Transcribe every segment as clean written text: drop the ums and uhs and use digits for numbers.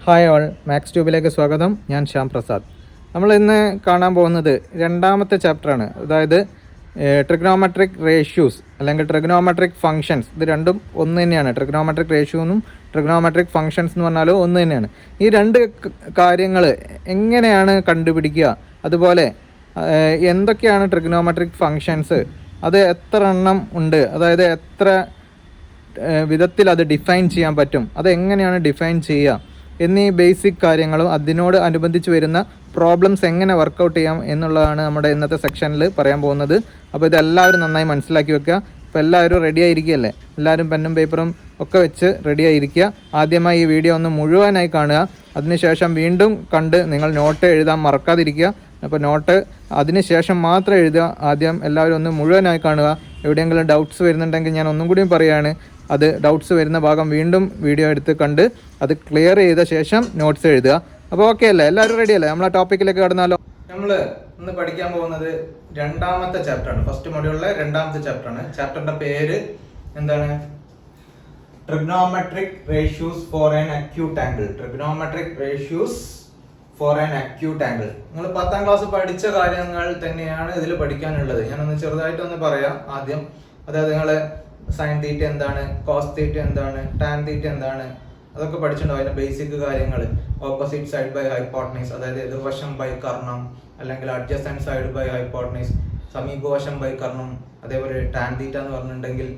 Hi all, max ട്യൂബിലേക്ക് സ്വാഗതം. ഞാൻ ശ്യാം പ്രസാദ്. നമ്മൾ ഇന്ന് കാണാൻ പോകുന്നത് രണ്ടാമത്തെ ചാപ്റ്ററാണ്. അതായത് ട്രിഗ്നോമെട്രിക് റേഷ്യൂസ് അല്ലെങ്കിൽ ട്രിഗ്നോമെട്രിക് ഫങ്ഷൻസ്. ഇത് രണ്ടും ഒന്ന് തന്നെയാണ്. ട്രിഗ്നോമെട്രിക് റേഷ്യോ എന്നും ട്രിഗ്നോമെട്രിക് ഫങ്ഷൻസ് എന്ന് പറഞ്ഞാലും ഒന്ന് തന്നെയാണ്. ഈ രണ്ട് കാര്യങ്ങൾ എങ്ങനെയാണ് കണ്ടുപിടിക്കുക, അതുപോലെ എന്തൊക്കെയാണ് ട്രിഗ്നോമെട്രിക് ഫങ്ഷൻസ്, അത് എത്ര എണ്ണം ഉണ്ട്, അതായത് എത്ര വിധത്തിൽ അത് ഡിഫൈൻ ചെയ്യാൻ പറ്റും, അതെങ്ങനെയാണ് ഡിഫൈൻ ചെയ്യുക എന്നീ ബേസിക് കാര്യങ്ങളും അതിനോട് അനുബന്ധിച്ച് വരുന്ന പ്രോബ്ലംസ് എങ്ങനെ വർക്കൗട്ട് ചെയ്യാം എന്നുള്ളതാണ് നമ്മുടെ ഇന്നത്തെ സെക്ഷനിൽ പറയാൻ പോകുന്നത്. അപ്പോൾ ഇതെല്ലാവരും നന്നായി മനസ്സിലാക്കി വെക്കുക. അപ്പോൾ എല്ലാവരും റെഡി ആയിരിക്കുകയല്ലേ? എല്ലാവരും പെന്നും പേപ്പറും ഒക്കെ വെച്ച് റെഡി ആയിരിക്കുക. ആദ്യമായി ഈ വീഡിയോ ഒന്ന് മുഴുവനായി കാണുക. അതിനുശേഷം വീണ്ടും കണ്ട് നിങ്ങൾ നോട്ട് എഴുതാൻ മറക്കാതിരിക്കുക. അപ്പോൾ നോട്ട് അതിനുശേഷം മാത്രം എഴുതുക. ആദ്യം എല്ലാവരും ഒന്ന് മുഴുവനായി കാണുക. എവിടെയെങ്കിലും ഡൗട്ട്സ് വരുന്നുണ്ടെങ്കിൽ ഞാൻ ഒന്നും കൂടിയും പറയുകയാണ്, അത് ഡൗട്ട്സ് വരുന്ന ഭാഗം വീണ്ടും വീഡിയോ എടുത്ത് കണ്ട് അത് ക്ലിയർ ചെയ്ത ശേഷം നോട്ട്സ് എഴുതുക. അപ്പോൾ ഓക്കെ അല്ലേ? എല്ലാവരും റെഡി അല്ലേ? നമ്മൾ ആ ടോപ്പിക്കിലേക്ക് കടന്നാലോ? നമ്മൾ ഇന്ന് പഠിക്കാൻ പോകുന്നത് രണ്ടാമത്തെ ചാപ്റ്ററാണ്. ഫസ്റ്റ് മൊഡ്യൂളിലെ രണ്ടാമത്തെ ചാപ്റ്ററാണ്. ചാപ്റ്ററിന്റെ പേര് എന്താണ്? Trigonometric ratios for an acute angle. Trigonometric ratios for an acute angle. നിങ്ങൾ 10ാം ക്ലാസ് പഠിച്ച കാര്യങ്ങൾ തന്നെയാണ് ഇതിൽ പഠിക്കാനുള്ളത്. ഞാനൊന്ന് ചെറുതായിട്ടൊന്ന് പറയാം ആദ്യം. അതായത് നിങ്ങൾ സൈൻ തീറ്റ എന്താണ്, കോസ് തീറ്റ എന്താണ്, ടാൻ തീറ്റ എന്താണ്, അതൊക്കെ പഠിച്ചിട്ടുണ്ടാവും. അതിന്റെ ബേസിക് കാര്യങ്ങൾ. ഓപ്പോസിറ്റ് സൈഡ് ബൈ ഹൈപ്പോട്ടനീസ്, അതായത് എതിർവശം ബൈ കർണം, അല്ലെങ്കിൽ അഡ്ജസന്റ് സൈഡ് ബൈ ഹൈപ്പോട്ടനീസ്, സമീപവശം ബൈ കർണം. അതേപോലെ ടാൻ തീറ്റ എന്ന് പറഞ്ഞിട്ടുണ്ടെങ്കിൽ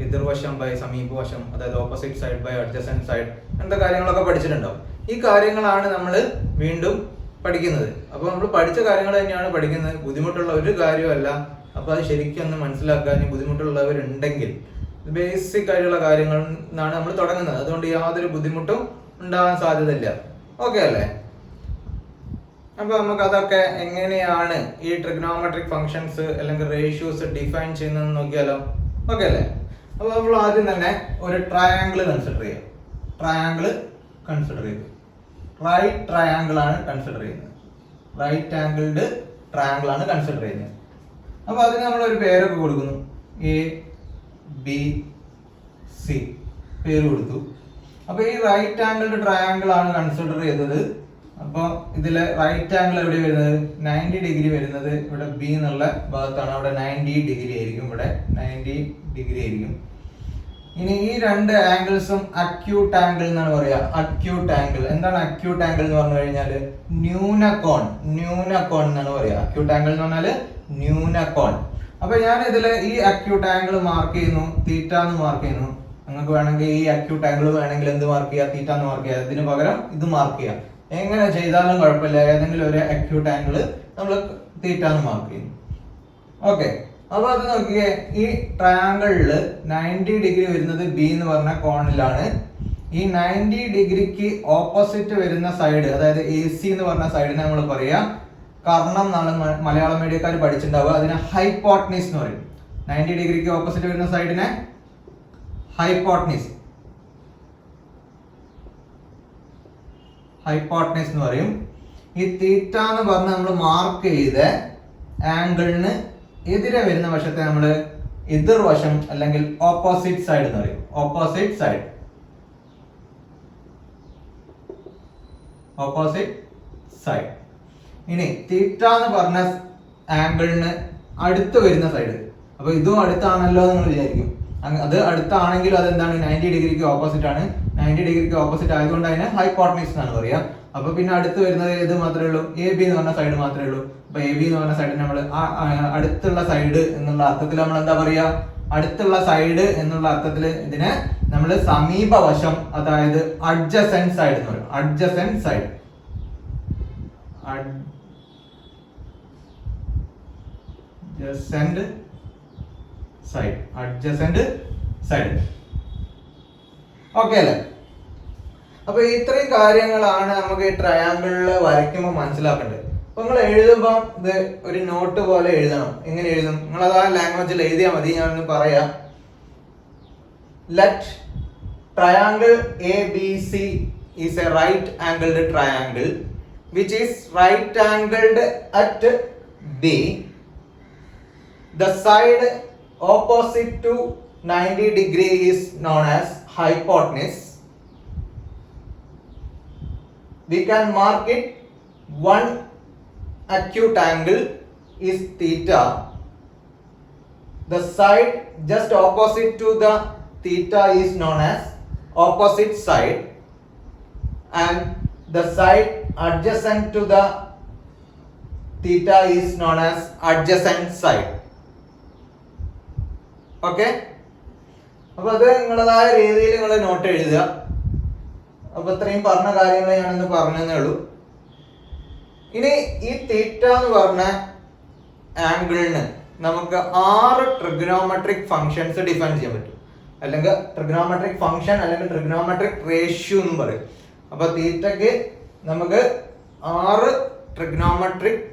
എതിർവശം ബൈ സമീപവശം, അതായത് opposite side by adjacent side. അങ്ങനത്തെ കാര്യങ്ങളൊക്കെ പഠിച്ചിട്ടുണ്ടാവും. ഈ കാര്യങ്ങളാണ് നമ്മൾ വീണ്ടും പഠിക്കുന്നത്. അപ്പോൾ നമ്മൾ പഠിച്ച കാര്യങ്ങൾ തന്നെയാണ് പഠിക്കുന്നത്. ബുദ്ധിമുട്ടുള്ള ഒരു കാര്യമല്ല. അപ്പോൾ അത് ശരിക്കും ഒന്ന് മനസ്സിലാക്കാൻ ബുദ്ധിമുട്ടുള്ളവരുണ്ടെങ്കിൽ ബേസിക് ആയിട്ടുള്ള കാര്യങ്ങളിൽ നിന്നാണ് നമ്മൾ തുടങ്ങുന്നത്. അതുകൊണ്ട് യാതൊരു ബുദ്ധിമുട്ടും ഉണ്ടാകാൻ സാധ്യതയില്ല. ഓക്കെ അല്ലേ? അപ്പൊ നമുക്ക് അതൊക്കെ എങ്ങനെയാണ് ഈ ട്രിഗ്നോമെട്രിക് ഫങ്ഷൻസ് അല്ലെങ്കിൽ റേഷ്യൂസ് ഡിഫൈൻ ചെയ്യുന്നത് നോക്കിയാലോ? ഓക്കെ അല്ലേ? അപ്പൊ നമ്മൾ ആദ്യം തന്നെ ഒരു ട്രയാങ്കിൾ കൺസിഡർ ചെയ്യാം. ട്രയാങ്കിൾ കൺസിഡർ ചെയ്തു. റൈറ്റ് ട്രയാങ്കിൾ ആണ് കൺസിഡർ ചെയ്യുന്നത്. റൈറ്റ് ആംഗിൾഡ് ട്രയാങ്കിൾ ആണ് കൺസിഡർ ചെയ്യുന്നത്. അപ്പൊ അതിന് നമ്മൾ ഒരു പേരൊക്കെ കൊടുക്കുന്നു. എ ബി സി പേര് കൊടുത്തു. അപ്പൊ ഈ റൈറ്റ് ആംഗിൾഡ് ട്രയാങ്കിൾ ആണ് കൺസിഡർ ചെയ്തത്. അപ്പോൾ ഇതിലെ റൈറ്റ് ആംഗിൾ എവിടെ വരുന്നത്? 90 ഡിഗ്രി വരുന്നത് ഇവിടെ ബി എന്നുള്ള ഭാഗത്താണ്. അവിടെ 90 ഡിഗ്രി ആയിരിക്കും. ഇവിടെ 90 ഡിഗ്രി ആയിരിക്കും. ഇനി ഈ രണ്ട് ആംഗിൾസും അക്യൂട്ട് ആംഗിൾ എന്നാണ് പറയുക. അക്യൂട്ട് ആംഗിൾ എന്താണ്? അക്യൂട്ട് ആംഗിൾ എന്ന് പറഞ്ഞു കഴിഞ്ഞാൽ ന്യൂനകോൺ. ന്യൂനകോൺ എന്നാണ് പറയുക. അക്യൂട്ട് ആംഗിൾ എന്ന് പറഞ്ഞാൽ ന്യൂനകോൺ. അപ്പൊ ഞാൻ ഇതില് ഈ അക്യൂട്ട് ആംഗിൾ മാർക്ക് ചെയ്യുന്നു, തീറ്റ എന്ന് മാർക്ക് ചെയ്യുന്നു. നിങ്ങൾക്ക് വേണമെങ്കിൽ ഈ അക്യൂട്ട് ആംഗിൾ വേണമെങ്കിൽ എന്ത് മാർക്ക് ചെയ്യുക? തീറ്റ എന്ന് മാർക്ക് ചെയ്യുക. ഇതിന് പകരം ഇത് മാർക്ക് ചെയ്യുക. എങ്ങനെ ചെയ്താലും കുഴപ്പമില്ല. ഏതെങ്കിലും ഒരു അക്യൂട്ട് ആംഗിൾ നമ്മൾ തീറ്റ എന്ന് മാർക്ക് ചെയ്യുന്നു. ഓക്കെ. അപ്പൊ അത് നോക്കിയേ, ഈ ട്രയാങ്കിളില് 90 ഡിഗ്രി വരുന്നത് ബി എന്ന് പറഞ്ഞ കോണിലാണ്. ഈ 90 ഡിഗ്രിക്ക് ഓപ്പോസിറ്റ് വരുന്ന സൈഡ്, അതായത് എ സി എന്ന് പറഞ്ഞ സൈഡിനെ നമ്മൾ പറയാ കർണം എന്നാണ് മലയാളം മീഡിയക്കാർ പഠിച്ചിട്ടുണ്ടാവുക. അതിനെ ഹൈപ്പോട്ടനീസ് എന്ന് പറയും. 90 ഡിഗ്രിക്ക് ഓപ്പോസിറ്റ് വരുന്ന സൈഡിനെ ഹൈപ്പോട്ടനീസ് ഹൈപ്പോട്ടനീസ് എന്ന് പറയും. ഈ തീറ്റ എന്ന് പറഞ്ഞ് നമ്മൾ മാർക്ക് ചെയ്ത ആംഗിളിന് എതിരെ വരുന്ന വശത്തെ നമ്മൾ എതിർവശം അല്ലെങ്കിൽ ഓപ്പോസിറ്റ് സൈഡ് എന്ന് പറയും. Opposite side. Opposite side. ഇനി തീറ്റ എന്ന് പറഞ്ഞ ആംഗിളിന് അടുത്ത് വരുന്ന സൈഡ്. അപ്പൊ ഇതും അടുത്താണല്ലോ നിങ്ങൾ വിചാരിക്കും. അത് അടുത്താണെങ്കിലും അതെന്താണ്? 90 ഡിഗ്രിക്ക് ഓപ്പോസിറ്റ് ആണ്. 90 ഡിഗ്രിക്ക് ഓപ്പോസിറ്റ് ആയതുകൊണ്ട് അതിനെ ഹൈപ്പോട്ടനീസ് എന്നാണ് പറയുക. അപ്പൊ പിന്നെ അടുത്ത് വരുന്നത് ഏത് മാത്രമേ ഉള്ളൂ? എ ബി എന്ന് പറഞ്ഞ സൈഡ് മാത്രമേ ഉള്ളൂ. അപ്പൊ എ ബി എന്ന് പറഞ്ഞ സൈഡ് നമ്മൾ അടുത്തുള്ള സൈഡ് എന്നുള്ള അർത്ഥത്തിൽ നമ്മൾ എന്താ പറയാ? അടുത്തുള്ള സൈഡ് എന്നുള്ള അർത്ഥത്തിൽ ഇതിനെ നമ്മൾ സമീപവശം, അതായത് അഡ്ജസന്റ് സൈഡ് എന്ന് പറയും. Adjacent side. Adjacent side. Adjacent side. Okay അല്ലേ? അപ്പൊ ഇത്രയും കാര്യങ്ങളാണ് നമുക്ക് ഈ ട്രയാങ്കിളിൽ വരയ്ക്കുമ്പോൾ മനസ്സിലാക്കേണ്ടത്. അപ്പൊ നിങ്ങൾ എഴുതുമ്പോൾ ഇത് ഒരു നോട്ട് പോലെ എഴുതണം. എങ്ങനെ എഴുതും? നിങ്ങൾ അത് ആ ലാംഗ്വേജിൽ എഴുതിയാൽ മതി. ഞാനൊന്ന് പറയാം. Let triangle A B C is a right angled triangle which is right angled at B. The side opposite to 90 degree is known as hypotenuse. we can mark it one acute angle is theta. The side just opposite to the theta is known as opposite side, and the side adjacent to the theta is known as adjacent side. Okay? അപ്പോൾ അത് നിങ്ങളതായ രീതിയിൽ നിങ്ങൾ not എഴുതുക. അപ്പോൾ ഇത്രയും പറഞ്ഞ കാര്യങ്ങൾ ഞാനൊന്ന് പറഞ്ഞതേ ഉള്ളൂ. ഇനി ഈ തീറ്റ എന്ന് പറഞ്ഞ ആംഗിളിന് നമുക്ക് 6 ട്രിഗണോമെട്രിക് ഫംഗ്ഷൻസ് ഡിഫൈൻ ചെയ്യാൻ പറ്റും. അല്ലെങ്കിൽ ട്രിഗണോമെട്രിക് ഫംഗ്ഷൻ അല്ലെങ്കിൽ ട്രിഗണോമെട്രിക് റേഷ്യോ എന്ന് പറയും. അപ്പൊ തീറ്റയ്ക്ക് നമുക്ക് 6 ട്രിഗണോമെട്രിക്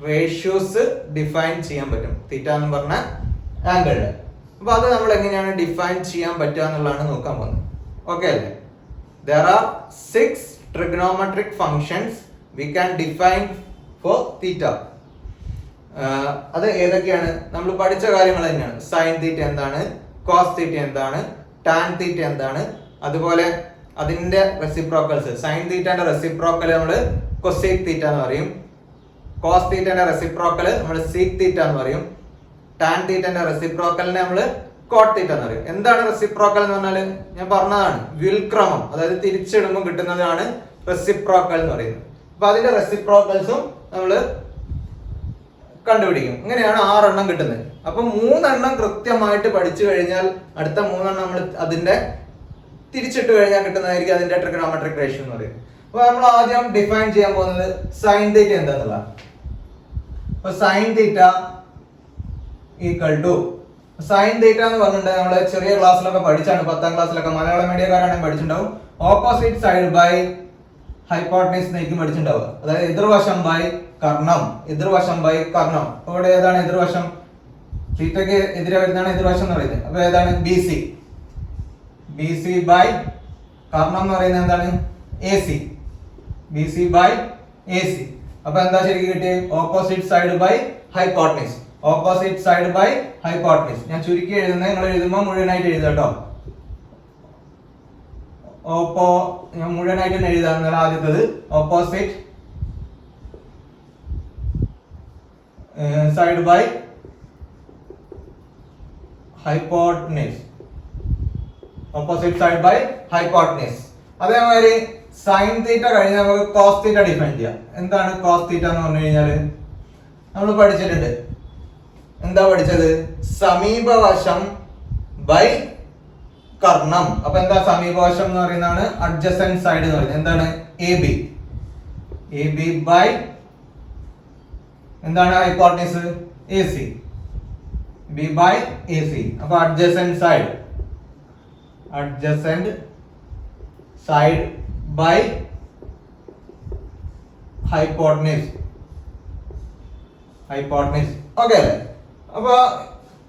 റേഷ്യോസ് ഡിഫൈൻ ചെയ്യാൻ പറ്റും തീറ്റ എന്ന് പറഞ്ഞ ആംഗിളിന്. അപ്പൊ അത് നമ്മൾ എങ്ങനെയാണ് ഡിഫൈൻ ചെയ്യാൻ പറ്റുക എന്നുള്ളതാണ് നോക്കാൻ പോകുന്നത്. ഓക്കെ അല്ലേ? There are 6 trigonometric functions we can define for theta. അത് ഏതൊക്കെയാണ്? നമ്മൾ പഠിച്ച കാര്യങ്ങൾ തന്നെയാണ്. സൈൻ തീറ്റ എന്താണ്, കോസ് തീറ്റ എന്താണ്, ടാൻ തീറ്റ എന്താണ്, അതുപോലെ അതിന്റെ റെസിപ്രോക്കൽസ്. സൈൻ തീറ്റന്റെ റെസിപ്രോക്കൽ നമ്മൾ കൊസീക് തീറ്റ എന്ന് പറയും. കോസ് തീറ്റന്റെ റെസിപ്രോക്കൽ നമ്മൾ സീക് തീറ്റ എന്ന് പറയും. ടാൻ തീറ്റന്റെ റെസിപ്രോക്കലിനെ നമ്മൾ കോട്ട് തീറ്റ എന്ന് പറയും. എന്താണ് റെസിപ്രോക്കൽ എന്ന് പറഞ്ഞാൽ ഞാൻ പറഞ്ഞതാണ്, വ്യുൽക്രമം, അതായത് തിരിച്ചിടുമ്പോൾ കിട്ടുന്നതാണ് റെസിപ്രോക്കൽ എന്ന് പറയുന്നത്. അപ്പൊ അതിന്റെ റെസിപ്രോക്കൽസും നമ്മൾ കണ്ടുപിടിക്കും. ഇങ്ങനെയാണ് 6 എണ്ണം കിട്ടുന്നത്. അപ്പൊ 3 എണ്ണം കൃത്യമായിട്ട് പഠിച്ചു കഴിഞ്ഞാൽ അടുത്ത 3 എണ്ണം നമ്മൾ അതിന്റെ തിരിച്ചിട്ട് കഴിഞ്ഞാൽ കിട്ടുന്നതായിരിക്കും അതിന്റെ ട്രിഗണോമെട്രിക് റേഷ്യോ എന്ന് പറയുന്നത്. അപ്പൊ നമ്മൾ ആദ്യം ഡിഫൈൻ ചെയ്യാൻ പോകുന്നത് സൈൻ തീറ്റ എന്താന്നുള്ള. അപ്പൊ sine theta equal to, sine theta എന്ന് പറഞ്ഞിട്ട് നമ്മള് ചെറിയ ക്ലാസ്സിലൊക്കെ പഠിച്ചാണ്, 10ാം ക്ലാസ്സിലൊക്കെ മലയാളം മീഡിയക്കാരാണെങ്കിൽ പഠിച്ചിട്ടുണ്ടാവും. ഓപ്പോസിറ്റ് സൈഡ് ബൈ ഹൈപ്പോട്ടനസ് നയിക്കും പഠിച്ചിട്ടുണ്ടാവുക. അതായത് എതിർവശം ബൈ കർണം, എതിർവശം ബൈ കർണം. ഇവിടെ ഏതാണ് എതിർവശം? തീറ്റയ്ക്ക് എതിരെ വരുന്നതാണ് എതിർവശം എന്ന് പറയുന്നത്. അപ്പൊ ഏതാണ്? B C. B C by കർണം എന്ന് പറയുന്നത് എന്താണ്? A C. B C by A C. അപ്പൊ എന്താ ശരിക്കും കിട്ടിയത്? Opposite side by hypotenuse. Opposite side by hypotenuse. ഞാൻ ചുരുക്കി എഴുതുന്നത്, നിങ്ങൾ എഴുതുമ്പോൾ മുഴുവനായിട്ട് എഴുതുക കേട്ടോ. ഞാൻ മുഴുവനായിട്ട് തന്നെ എഴുതാം. ആദ്യത്തത് opposite side by hypotenuse. Opposite side by hypotenuse. അതേമാതിരി സൈൻ തീറ്റ കഴിഞ്ഞ് നമുക്ക് കോസ് തീറ്റ ഡിഫൈൻ ചെയ്യാം. എന്താണ് കോസ് തീറ്റ എന്ന് പറഞ്ഞു കഴിഞ്ഞാൽ നമ്മൾ പഠിച്ചിട്ടുണ്ട്. എന്താ പഠിച്ചത്? സമീപവശം ബൈ കർണം. അപ്പൊ എന്താ സമീപവശം എന്ന് പറയുന്നതാണ് അഡ്ജസന്റ് സൈഡ് എന്ന് പറയുന്നത്. എന്താണ്? A B. A B by എന്താണ് hypotenuse? A C. B by A C. അപ്പൊ adjacent side, adjacent side by hypotenuse. Hypotenuse. Okay അല്ലേ? അപ്പൊ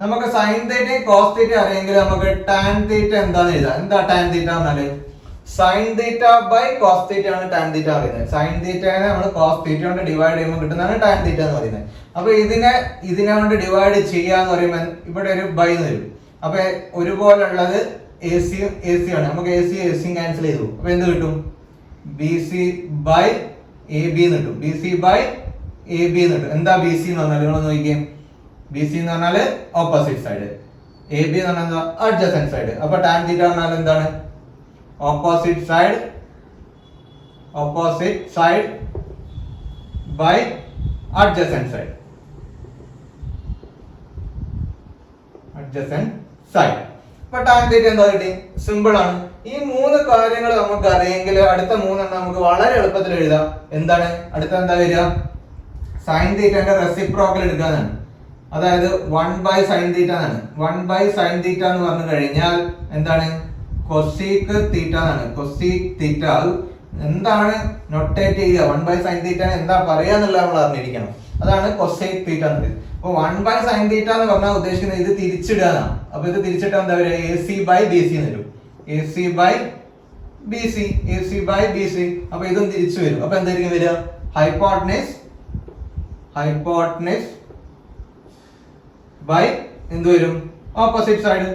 നമുക്ക് സൈൻ തീറ്റയും കോസ് തീറ്റ അറിയെങ്കിൽ നമുക്ക് ടാൻ തീറ്റ എന്താന്ന് എഴുതാം. എന്താ ടാൻ തീറ്റ പറഞ്ഞാല്? Sine theta by cos theta ആണ് ടാൻ തീറ്റ പറയുന്നത്. സൈൻ തീറ്റനെ നമ്മൾ കോസ് തീറ്റ കൊണ്ട് ഡിവൈഡ് ചെയ്യുമ്പോൾ കിട്ടുന്നതാണ് ടാൻ തീറ്റ എന്ന് പറയുന്നത്. അപ്പൊ ഇതിനെ കൊണ്ട് ഡിവൈഡ് ചെയ്യാന്ന് പറയുമ്പോൾ ഇവിടെ ഒരു ബൈ എന്ന് വരും. അപ്പൊ ഒരുപോലുള്ളത് എ സിയും എ സി ആണ്. നമുക്ക് എ സിയും ക്യാൻസൽ ചെയ്തു. അപ്പൊ എന്ത് കിട്ടും? B C by A B എന്ന് കിട്ടും. B C by A B എന്ന് കിട്ടും. എന്താ ബി സി എന്ന് പറഞ്ഞാൽ? നിങ്ങൾ നോക്കിയേ, ബി സി എന്ന് പറഞ്ഞാല് ഓപ്പോസിറ്റ് സൈഡ്, എ ബി എന്ന് പറഞ്ഞാൽ അഡ്ജസന്റ് സൈഡ്. അപ്പൊ ടാൻ തീറ്റ പറഞ്ഞാൽ എന്താണ്? Opposite side, opposite side by adjacent side, adjacent side. അപ്പൊ ടാൻ തീറ്റ എന്താ കിട്ടി? സിമ്പിൾ ആണ്. ഈ 3 കാര്യങ്ങൾ നമുക്ക് അറിയെങ്കിൽ അടുത്ത 3 എണ്ണം നമുക്ക് വളരെ എളുപ്പത്തിൽ എഴുതാം. എന്താണ് അടുത്ത? എന്താ വരിക? സൈൻ തീറ്റന്റെ റെസിപ്രോക്കൽ എടുക്കാനാണ്. അതായത് 1 ബൈ സൈൻ തീറ്റ എന്നാണ്. 1 ബൈ സൈൻ തീറ്റ എന്ന് പറഞ്ഞു കഴിഞ്ഞാൽ എന്താണ്? കൊസീക് തീറ്റ എന്നാണ്. കൊസീക് തീറ്റ എന്താണ് നൊട്ടേറ്റ് ചെയ്യുക? 1 ബൈ സൈൻ തീറ്റനെ എന്താ പറയാ എന്നുള്ളത് നമ്മൾ അറിഞ്ഞിരിക്കണം. അതാണ് കൊസീക് തീറ്റ എന്ന് പറയുന്നത്. അപ്പൊ 1 ബൈ സൈൻ തീറ്റ എന്ന് പറഞ്ഞാൽ ഉദ്ദേശിക്കുന്നത് ഇത് തിരിച്ചിടുക എന്നാണ്. അപ്പൊ ഇത് തിരിച്ചിട്ടാൽ എന്താ വരിക? A C by B C എന്ന് വരും. A C by B C, A C by B C. അപ്പൊ ഇതും തിരിച്ചു വരും. അപ്പൊ എന്തായിരിക്കും വരിക? ഹൈപ്പോട്ടനസ്, ഹൈപ്പോട്ടനസ് ബൈ എന്ത് വരും? Opposite side.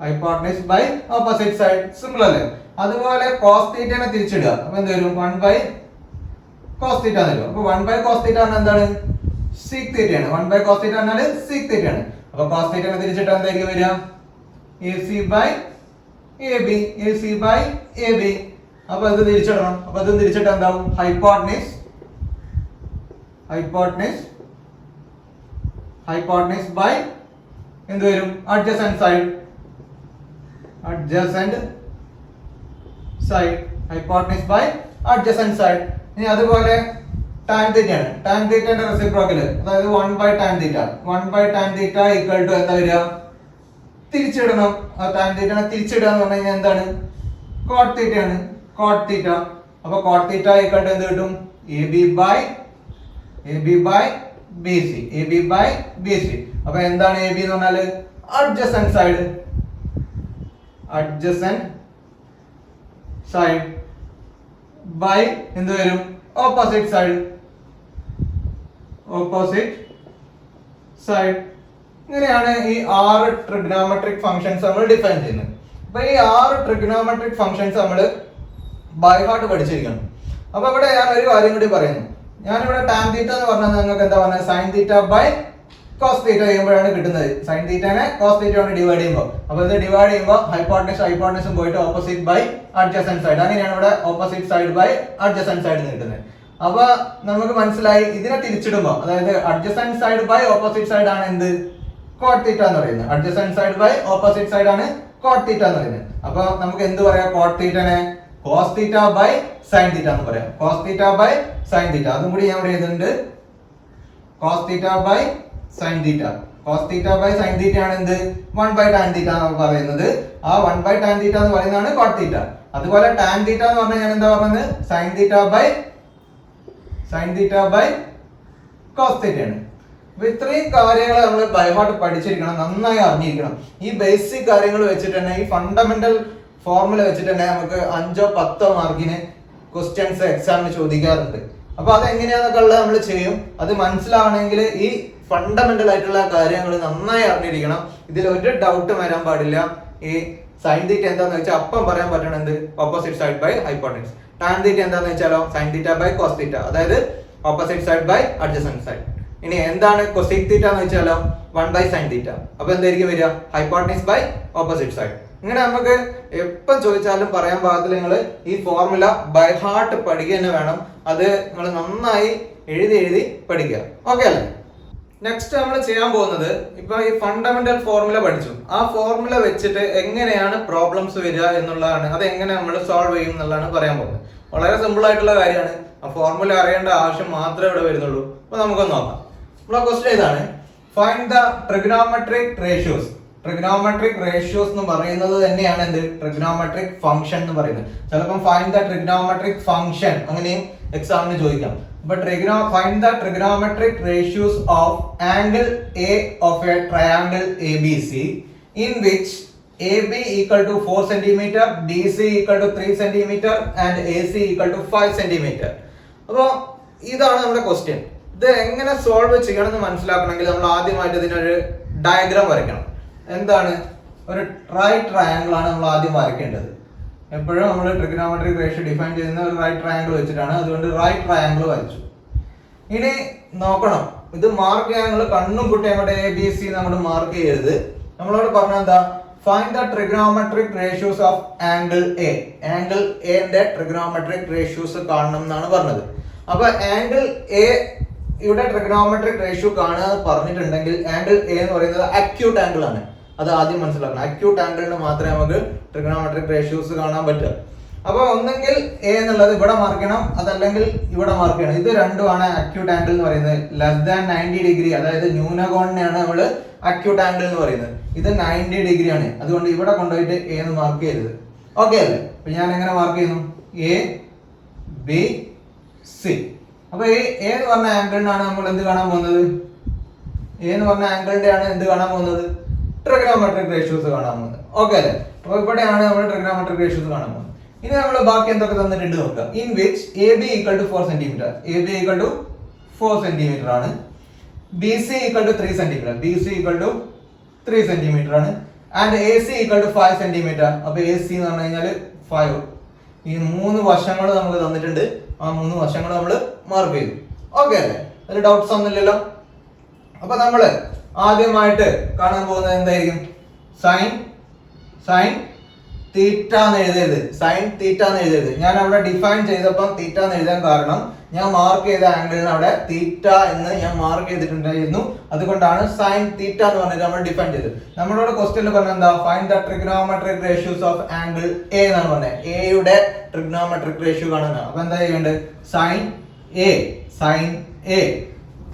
Hypotenuse by opposite side. Simple അല്ലേ? അതുപോലെ കോസ് തീറ്റനെ തിരിച്ചിടുക. അപ്പൊ എന്ത് വരും? 1 ബൈ കോസ് തീറ്റ എന്ന് വരും. അപ്പൊ 1 ബൈ കോസ് തീറ്റ എന്താണ്? സീക് തീറ്റയാണ്. 1 ബൈ കോസ് തീറ്റ എന്നാൽ സീക് തീറ്റയാണ്. അപ്പൊ കോസ് തീറ്റനെ തിരിച്ചിട്ട് എന്തായിരിക്കും വരിക? AC by AB, AC by AB. അപ്പൊ ഇത് തിരിച്ചിടണം. അപ്പൊ ഇത് തിരിച്ചിട്ട് എന്താവും? ഹൈപ്പോട്ടനസ് ബൈ എന്ത് വരും? Adjacent side. Hypotenuse by adjacent side. ഇനി അതുപോലെ ടാൻ തീറ്റയാണ്. ടാൻ തീറ്റയുടെ റെസിപ്രോക്കൽ, അതായത് 1 by tan theta. 1 by tan theta equal to എന്താ വരിക? തിരിച്ചിടണം. ആ ടാൻ തീറ്റനെ തിരിച്ചിടുക എന്ന് പറഞ്ഞു കഴിഞ്ഞാൽ എന്താണ്? കോട്ട് തീറ്റയാണ്. Cot theta. അപ്പൊ കോട്ട് തീറ്റ ഈക്വൽ ടു എന്ത് കിട്ടും? AB by BC. അപ്പൊ എന്താണ് AB എന്ന് പറഞ്ഞാല്? അഡ്ജസന്റ് സൈഡ് ബൈ എന്ത് വരും? Opposite side. ഇങ്ങനെയാണ് ഈ 6 ട്രിഗണോമെട്രിക് ഫംഗ്ഷൻസ് നമ്മൾ ഡിഫൈൻ ചെയ്യുന്നത്. അപ്പൊ ഈ 6 ട്രിഗണോമെട്രിക് ഫംഗ്ഷൻസ് നമ്മൾ ബൈ ഹാർട്ട് പഠിച്ചിരിക്കണം. അപ്പൊ ഇവിടെ ഞാൻ ഒരു കാര്യം കൂടി പറയുന്നു. ഞാനിവിടെ ടാൻ തീറ്റ എന്ന് പറഞ്ഞാൽ നിങ്ങൾക്ക് എന്താ പറഞ്ഞത്? Sine theta by cos theta ചെയ്യുമ്പോഴാണ് കിട്ടുന്നത്. സൈൻ തീറ്റനെ കോസ് തീറ്റ കൊണ്ട് ഡിവൈഡ് ചെയ്യുമ്പോൾ, അപ്പൊ ഇത് ഡിവൈഡ് ചെയ്യുമ്പോൾ ഹൈപ്പോട്ടനസും പോയിട്ട് ഓപ്പോസിറ്റ് ബൈ അഡ്ജസന്റ് സൈഡ്. അങ്ങനെയാണ് ഇവിടെ opposite side by adjacent side കിട്ടുന്നത്. അപ്പൊ നമുക്ക് മനസ്സിലായി, ഇതിനെ തിരിച്ചിടുമ്പോൾ, അതായത് adjacent side by opposite side ആണ് എന്ത്? കോട്ട് തീറ്റ എന്ന് പറയുന്നത്. Adjacent side by opposite side ആണ് കോട്ട് തീറ്റ എന്ന് പറയുന്നത്. അപ്പൊ നമുക്ക് എന്ത് പറയാം? കോട്ട് തീറ്റനെ cos theta by sine theta എന്ന് പറയാം. Cos theta by sine theta. അതും കൂടി ഞാൻ ഇവിടെ എഴുതുന്നുണ്ട്. Cos theta by sine theta. Cos theta by sine തീറ്റ ആണ് എന്ത്? 1 ബൈ ടാൻ തീറ്റ എന്ന് പറയുന്നത്. ആ 1 ബൈ ടാൻ തീറ്റ എന്ന് പറയുന്നതാണ് കോട്ട് തീറ്റ. അതുപോലെ ടാൻ തീറ്റ എന്ന് പറഞ്ഞാൽ ഞാൻ എന്താ പറഞ്ഞത്? സൈൻ തീറ്റ ബൈ കോസ് തീറ്റയാണ്. അപ്പൊ ഇത്രയും കാര്യങ്ങൾ നമ്മൾ ബൈ ഹാർട്ട് പഠിച്ചിരിക്കണം, നന്നായി അറിഞ്ഞിരിക്കണം. ഈ ബേസിക് കാര്യങ്ങൾ വെച്ചിട്ട് തന്നെ, ഈ ഫണ്ടമെന്റൽ ഫോർമുല വെച്ചിട്ട് തന്നെ നമുക്ക് 5-10 മാർക്കിന് ക്വസ്റ്റ്യൻസ് എക്സാമിന് ചോദിക്കാറുണ്ട്. അപ്പൊ അത് എങ്ങനെയാന്നൊക്കെ ഉള്ളത് നമ്മൾ ചെയ്യും. അത് മനസ്സിലാവണമെങ്കിൽ ഈ ഫണ്ടമെന്റൽ ആയിട്ടുള്ള കാര്യങ്ങൾ നന്നായി അറിഞ്ഞിരിക്കണം. ഇതിൽ ഒരു ഡൗട്ട് വരാൻ പാടില്ല. ഈ സൈൻ തീറ്റ എന്താന്ന് വെച്ചാൽ അപ്പം പറയാൻ പറ്റണം എന്ത്? Opposite side by hypotenuse. Tan theta എന്താന്ന് വെച്ചാലോ? Sine theta by cos theta, അതായത് opposite side by adjacent side. ഇനി എന്താണ് കൊസീക് തീറ്റ എന്ന് വെച്ചാലോ? 1 ബൈ സൈൻ തീറ്റ. അപ്പൊ എന്തായിരിക്കും വരിക? Hypotenuse by opposite side. ഇങ്ങനെ നമുക്ക് എപ്പം ചോദിച്ചാലും പറയാൻ പാകത്തിൽ നിങ്ങൾ ഈ ഫോർമുല ബൈ ഹാർട്ട് പഠിക്കുക തന്നെ വേണം. അത് നിങ്ങൾ നന്നായി എഴുതി പഠിക്കുക. ഓക്കെ അല്ലേ? നെക്സ്റ്റ് നമ്മൾ ചെയ്യാൻ പോകുന്നത്, ഇപ്പൊ ഈ ഫണ്ടമെന്റൽ ഫോർമുല പഠിച്ചു. ആ ഫോർമുല വെച്ചിട്ട് എങ്ങനെയാണ് പ്രോബ്ലംസ് വരിക എന്നുള്ളതാണ്. അത് എങ്ങനെ നമ്മൾ സോൾവ് ചെയ്യും എന്നുള്ളതാണ് പറയാൻ പോകുന്നത്. വളരെ സിമ്പിൾ ആയിട്ടുള്ള കാര്യമാണ്. ആ ഫോർമുല അറിയേണ്ട ആവശ്യം മാത്രമേ ഇവിടെ വരുന്നുള്ളൂ. അപ്പൊ നമുക്കൊന്ന് നോക്കാം. നമ്മളെ ക്വസ്റ്റ്യൻ ഇതാണ്: find the trigonometric ratios. Trigonometric ratios എന്ന് പറയുന്നത് തന്നെയാണ് എന്ത്? ട്രിഗണോമെട്രിക് ഫംഗ്ഷൻ എന്ന് പറയുന്നത്. ചിലപ്പം ഫൈൻഡ് ദ ട്രിഗണോമെട്രിക് ഫംഗ്ഷൻ അങ്ങനെയും എക്സാമിന് ചോദിക്കാം. അപ്പൊ find the trigonometric ratios of angle A of a triangle ABC in which AB equal to 4 cm, BC equal to 3 cm and AC equal to 5 cm. അപ്പോൾ ഇതാണ് നമ്മുടെ ക്വസ്റ്റ്യൻ. ഇത് എങ്ങനെ solve ചെയ്യണമെന്ന് മനസ്സിലാക്കണമെങ്കിൽ നമ്മൾ ആദ്യമായിട്ട് ഇതിനൊരു ഡയഗ്രാം വരയ്ക്കണം. എന്താണ്? ഒരു റൈറ്റ് ട്രയാങ്കിൾ ആണ് നമ്മൾ ആദ്യം വരയ്ക്കേണ്ടത്. എപ്പോഴും നമ്മൾ ട്രിഗണോമെട്രിക് റേഷ്യോ ഡിഫൈൻ ചെയ്യുന്ന ഒരു റൈറ്റ് ട്രയാങ്കിൾ വെച്ചിട്ടാണ്. അതുകൊണ്ട് റൈറ്റ് ട്രയാങ്കിൾ വരച്ചു. ഇനി നോക്കണം, ഇത് മാർക്ക് ചെയ്യാൻ നിങ്ങൾ കണ്ണും കുട്ടി അങ്ങോട്ട് ABC അങ്ങോട്ട് മാർക്ക് ചെയ്യരുത്. നമ്മളോട് പറഞ്ഞാൽ എന്താ? Find the trigonometric ratios of angle A. Angle A ന്റെ ട്രിഗണോമെട്രിക് റേഷ്യോസ് കാണണം എന്നാണ് പറഞ്ഞത്. അപ്പൊ ആംഗിൾ A ഇവിടെ ട്രിഗണോമെട്രിക് റേഷ്യോ കാണുക പറഞ്ഞിട്ടുണ്ടെങ്കിൽ ആംഗിൾ A എന്ന് പറയുന്നത് അക്യൂട്ട് ആംഗിൾ ആണ്. അത് ആദ്യം മനസ്സിലാക്കണം. അക്യൂട്ട് ആംഗിളിന് മാത്രമേ നമുക്ക് ട്രിഗണോമെട്രിക് റേഷ്യോസ് കാണാൻ പറ്റൂ. അപ്പൊ ഒന്നെങ്കിൽ A എന്നുള്ളത് ഇവിടെ മാർക്ക് ചെയ്യണം, അതല്ലെങ്കിൽ ഇവിടെ മാർക്ക് ചെയ്യണം. ഇത് രണ്ടുമാണ് അക്യൂട്ട് ആംഗിൾ എന്ന് പറയുന്നത്. ലെസ് ദാൻ 90 ഡിഗ്രി, അതായത് ന്യൂനകോണിനെയാണ് നമ്മൾ അക്യൂട്ട് ആംഗിൾ എന്ന് പറയുന്നത്. ഇത് 90 ഡിഗ്രി ആണ്. അതുകൊണ്ട് ഇവിടെ കൊണ്ടുപോയിട്ട് A എന്ന് മാർക്ക് ചെയ്യരുത്. ഓക്കെ അല്ലേ? അപ്പൊ ഞാൻ എങ്ങനെ മാർക്ക് ചെയ്യുന്നു? ABC. അപ്പൊ A എന്ന് പറഞ്ഞ ആംഗിളിനാണ് നമ്മൾ എന്ത് കാണാൻ പോകുന്നത്? A എന്ന് പറഞ്ഞ ആംഗിളിന്റെ ആണ് എന്ത് കാണാൻ പോകുന്നത്? ട്രിഗണോമെട്രിക് റേഷ്യോസ് കാണാൻ പോകുന്നത്. ഓക്കെ അല്ലേ? അപ്പൊ ഇവിടെയാണ് നമ്മൾ ട്രിഗണോമെട്രിക് റേഷ്യോസ് കാണാൻ പോകുന്നത്. ഇനി നമ്മൾ ബാക്കി എന്തൊക്കെ തന്നിട്ടുണ്ട് നോക്കുക. In which AB equal to 4 cm. AB equal to 4 cm ആണ്. BC equal to 3 cm. BC equal to 3 cm ആണ്. And A C equal to 5 centimetre. അപ്പൊ എ സി എന്ന് പറഞ്ഞു കഴിഞ്ഞാൽ 5. ഈ 3 വശങ്ങൾ നമുക്ക് തന്നിട്ടുണ്ട്. ആ 3 വശങ്ങൾ നമ്മൾ മാർക്ക് ചെയ്തു. ഓക്കെ അല്ലേ? അതിൽ ഡൗട്ട്സ് ഒന്നുമില്ലല്ലോ. അപ്പൊ നമ്മള് ആദ്യമായിട്ട് കാണാൻ പോകുന്നത് എന്തായിരിക്കും? സൈൻ തീറ്റ എന്ന് എഴുതരുത്. സൈൻ തീറ്റ എന്ന് എഴുതരുത്. ഞാൻ അവിടെ ഡിഫൈൻ ചെയ്തപ്പോൾ തീറ്റ എന്ന് എഴുതാൻ കാരണം ഞാൻ മാർക്ക് ചെയ്ത ആംഗിളിന് അവിടെ തീറ്റ എന്ന് ഞാൻ മാർക്ക് ചെയ്തിട്ടുണ്ടായിരുന്നു. അതുകൊണ്ടാണ് സൈൻ തീറ്റ എന്ന് പറഞ്ഞിട്ട് നമ്മൾ ഡിഫൈൻ ചെയ്തത്. നമ്മളോട് ക്വസ്റ്റ്യനിൽ പറഞ്ഞ എന്താ? Find the trigonometric ratios of angle A എന്നാണ് പറഞ്ഞത്. എയുടെ ട്രിഗണോമെട്രിക് റേഷ്യോ കാണുന്നതാണ്. അപ്പൊ എന്താ ചെയ്യേണ്ടത്? സൈൻ എ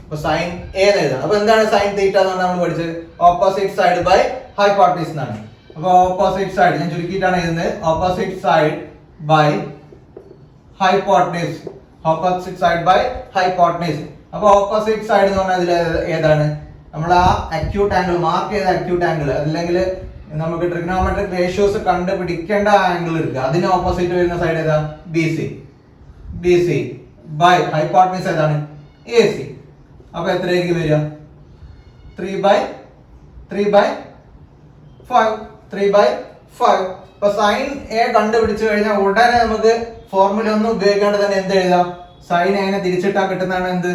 അപ്പൊ സൈൻ എ എന്ന് എഴുതാം. അപ്പൊ എന്താണ് സൈൻ തീറ്റ എന്ന് പറഞ്ഞാൽ നമ്മൾ പഠിച്ചത്? ഓപ്പോസിറ്റ് സൈഡ് ബൈ ഹൈപ്പോട്ടനസ് എന്നാണ്. അപ്പൊ ഓപ്പോസിറ്റ് സൈഡ് ഞാൻ ചുരുക്കിയിട്ടാണ് എഴുതുന്നത്. Opposite side by hypotenuse. Opposite side by hypotenuse. അപ്പൊ ഓപ്പോസിറ്റ് സൈഡ് എന്ന് പറഞ്ഞാൽ ഇതിൽ ഏതാണ്? നമ്മൾ ആ അക്യൂട്ട് ആംഗിൾ മാർക്ക് ചെയ്ത അക്യൂട്ട് ആംഗിൾ, അല്ലെങ്കിൽ നമുക്ക് ട്രിഗണോമെട്രിക് റേഷ്യോസ് കണ്ടുപിടിക്കേണ്ട ആംഗിൾ എടുക്കുക. അതിന് ഓപ്പോസിറ്റ് വരുന്ന സൈഡ് ഏതാ? ബി സി ബൈ ഹൈപ്പോട്ടനസ് ഏതാണ്? A C. അപ്പൊ എത്രയായിരിക്കും വരിക? 3/5. അപ്പൊ സൈൻ എ കണ്ടുപിടിച്ചു കഴിഞ്ഞാൽ ഉടനെ നമുക്ക് ഫോർമുല ഒന്നും ഉപയോഗിക്കാണ്ട് തന്നെ എന്ത് എഴുതാം? സൈൻ എനെ തിരിച്ചിട്ടാൽ കിട്ടുന്നതാണ് എന്ത്?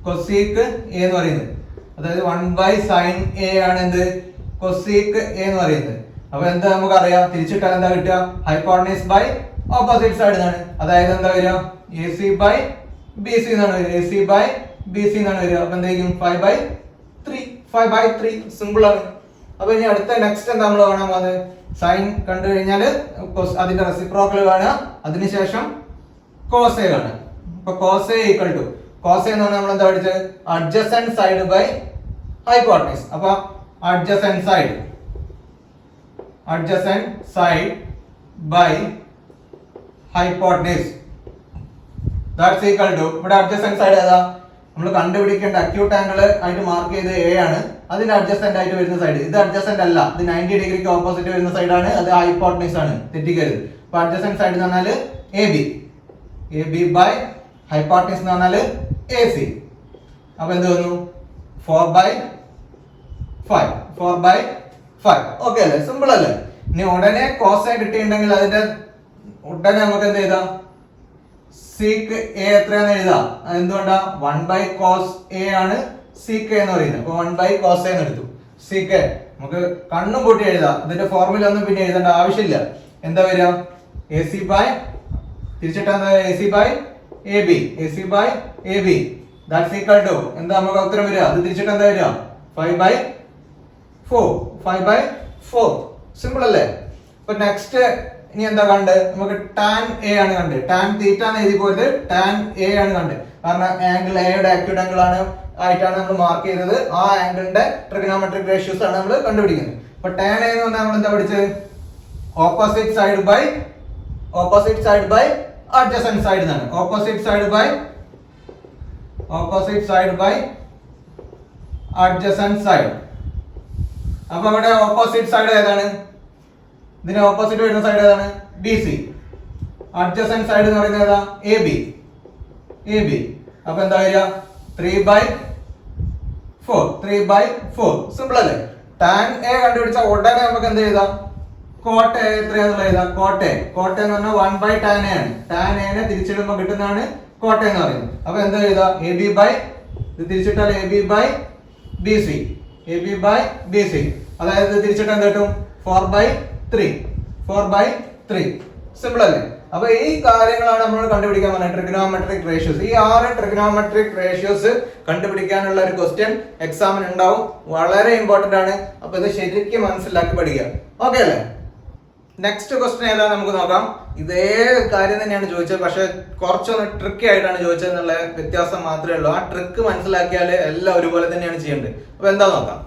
കൊസീക്ക് എ എന്ന് പറയുന്നത്. അതായത് 1/sin എ ആണ് എന്ത്? കൊസീക്ക് എ എന്ന് പറയുന്നത്. അപ്പൊ എന്താ നമുക്കറിയാം? തിരിച്ചിട്ടാൽ എന്താ കിട്ടുക? ഹൈപ്പോട്ടനസ് ബൈ ഓപ്പോസിറ്റ് സൈഡ് എന്നാണ്. അതായത് എന്താ വരിക? A C by B C എന്നാണ് വരിക. A C by B C എന്നാണ് വരിക. അപ്പൊ എന്തായിരിക്കും? 5/3. സിമ്പിൾ ആണ്. അപ്പൊ ഇനി അടുത്ത നെക്സ്റ്റ് എന്താ നമ്മൾ കാണാൻ പോകുന്നത്? സൈൻ കണ്ടു കഴിഞ്ഞാൽ അതിന്റെ റെസിപ്രോക്കൽ കാണുക, അതിനുശേഷം കോസ് എ കാണുക. അപ്പൊ cos A equal to cos എന്ന് പറഞ്ഞാൽ നമ്മൾ എന്താ പഠിച്ചത്? Adjacent side by hypotenuse. അപ്പൊ adjacent side by hypotenuse that's equal to, ഇവിടെ അഡ്ജസന്റ് സൈഡ് ഏതാ? നമ്മൾ കണ്ടുപിടിക്കേണ്ട അക്യൂട്ട് ആംഗിൾ ആയിട്ട് മാർക്ക് ചെയ്ത് എ ആണ്. അതിന്റെ അഡ്ജസ്റ്റന്റ് ആയിട്ട് വരുന്ന സൈഡ് ഇത് അഡ്ജസ്റ്റന്റ് അല്ല, ഇത് 90 ഡിഗ്രിക്ക് ഓപ്പോസിറ്റ് വരുന്ന സൈഡാണ്. അത് ഹൈപ്പോട്ടനസ് ആണ്, തെറ്റിക്കരുത്. അപ്പൊ അഡ്ജസ്റ്റന്റ് സൈഡ് എന്ന് പറഞ്ഞാൽ എ ബി ബൈ ഹൈപ്പോട്ടനസ് എന്ന് പറഞ്ഞാൽ എ സി. അപ്പൊ എന്ത് വന്നു? 4/5. ഓക്കെ അല്ലേ? സിമ്പിൾ അല്ലേ? ഇനി ഉടനെ കോസ് എ കിട്ടിയിട്ടുണ്ടെങ്കിൽ അതിന്റെ ഉടനെ നമുക്ക് എന്ത് ചെയ്താം? സീക്ക് എ എത്രയാന്ന് എഴുതാം. എന്തുകൊണ്ടാ? 1/cos എ ആണ് സീക്ക് എന്ന് പറയുന്നത്. അപ്പൊ 1/cos എന്ന് എടുത്തു. സീക്ക് നമുക്ക് കണ്ണും പൂട്ടി എഴുതാം. ഇതിന്റെ ഫോർമുല ഒന്നും പിന്നെ എഴുതേണ്ട ആവശ്യമില്ല. എന്താ വരിക? എ സി ബൈ തിരിച്ചിട്ട് എന്താ? A C by A B that's equal to എന്താ നമുക്ക് ഉത്തരം വരിക? അത് തിരിച്ചിട്ട് എന്താ വരിക? 5/4. സിമ്പിൾ അല്ലേ? അപ്പൊ നെക്സ്റ്റ് ഇനി എന്താ കണ്ട്? നമുക്ക് ടാൻ എ ആണ് കണ്ട്. ടാൻ തീറ്റ എന്ന് എഴുതി പോയത് ടാൻ എ ആണ് കണ്ട്. കാരണം ആംഗിൾ എയുടെ അക്യൂട്ട് ആംഗിൾ ആയിട്ടാണ് നമ്മൾ മാർക്ക് ചെയ്തത്. ആ ആംഗിളിന്റെ ട്രിഗണോമെട്രിക് റേഷ്യോസ് ആണ് നമ്മൾ കണ്ടുപിടിക്കുന്നത്. അപ്പൊ ടാൻ എ എന്ന് പറഞ്ഞാൽ നമ്മൾ എന്താ പഠിച്ചത്? Opposite side by adjacent side എന്നാണ്. Opposite side by adjacent side. അപ്പൊ ഇവിടെ ഓപ്പോസിറ്റ് സൈഡ് ഏതാണ്? ഇതിന് ഓപ്പോസിറ്റ് വരുന്ന സൈഡ് ഏതാണ്? B C. അഡ്ജസന്റ് സൈഡ് എന്ന് പറയുന്നത് ഏതാ? A B. അപ്പൊ എന്താ വരിക? 3/4. സിമ്പിൾ അല്ലേ? ടാൻ എ കണ്ടുപിടിച്ച ഉടനെ നമുക്ക് എന്ത് ചെയ്താം? കോട്ട് എ എത്രയാണെന്നുള്ള എഴുതാം. കോട്ട് എന്ന് പറഞ്ഞാൽ 1/tan എ ആണ്. ടാൻ എനെ തിരിച്ചിടുമ്പോൾ കിട്ടുന്നതാണ് കോട്ട് എന്ന് പറയുന്നത്. അപ്പൊ എന്താ എഴുതാം? എ ബി ബൈ ഇത് തിരിച്ചിട്ടാൽ A B by B C. അതായത് തിരിച്ചിട്ട് എന്ത് കിട്ടും? 4/3. സിമ്പിൾ അല്ലേ? അപ്പൊ ഈ കാര്യങ്ങളാണ് നമ്മൾ കണ്ടുപിടിക്കാൻ പറഞ്ഞത്, ട്രിഗണോമെട്രിക് റേഷ്യോസ്. ഈ 6 ട്രിഗണോമെട്രിക് റേഷ്യോസ് കണ്ടുപിടിക്കാനുള്ള ഒരു ക്വസ്റ്റ്യൻ എക്സാമിന് ഉണ്ടാവും. വളരെ ഇമ്പോർട്ടന്റ് ആണ്. അപ്പൊ ഇത് ശരിക്കും മനസ്സിലാക്കി പഠിക്കുക. ഓക്കെ അല്ലേ? നെക്സ്റ്റ് ക്വസ്റ്റ്യൻ ഏതാ നമുക്ക് നോക്കാം. ഇതേ കാര്യം തന്നെയാണ് ചോദിച്ചത്, പക്ഷെ കുറച്ചൊന്ന് ട്രിക്കി ആയിട്ടാണ് ചോദിച്ചത് എന്നുള്ള വ്യത്യാസം മാത്രമേ ഉള്ളൂ. ആ ട്രിക്ക് മനസ്സിലാക്കിയാൽ എല്ലാം ഒരുപോലെ തന്നെയാണ് ചെയ്യേണ്ടത്. അപ്പൊ എന്താ നോക്കാം.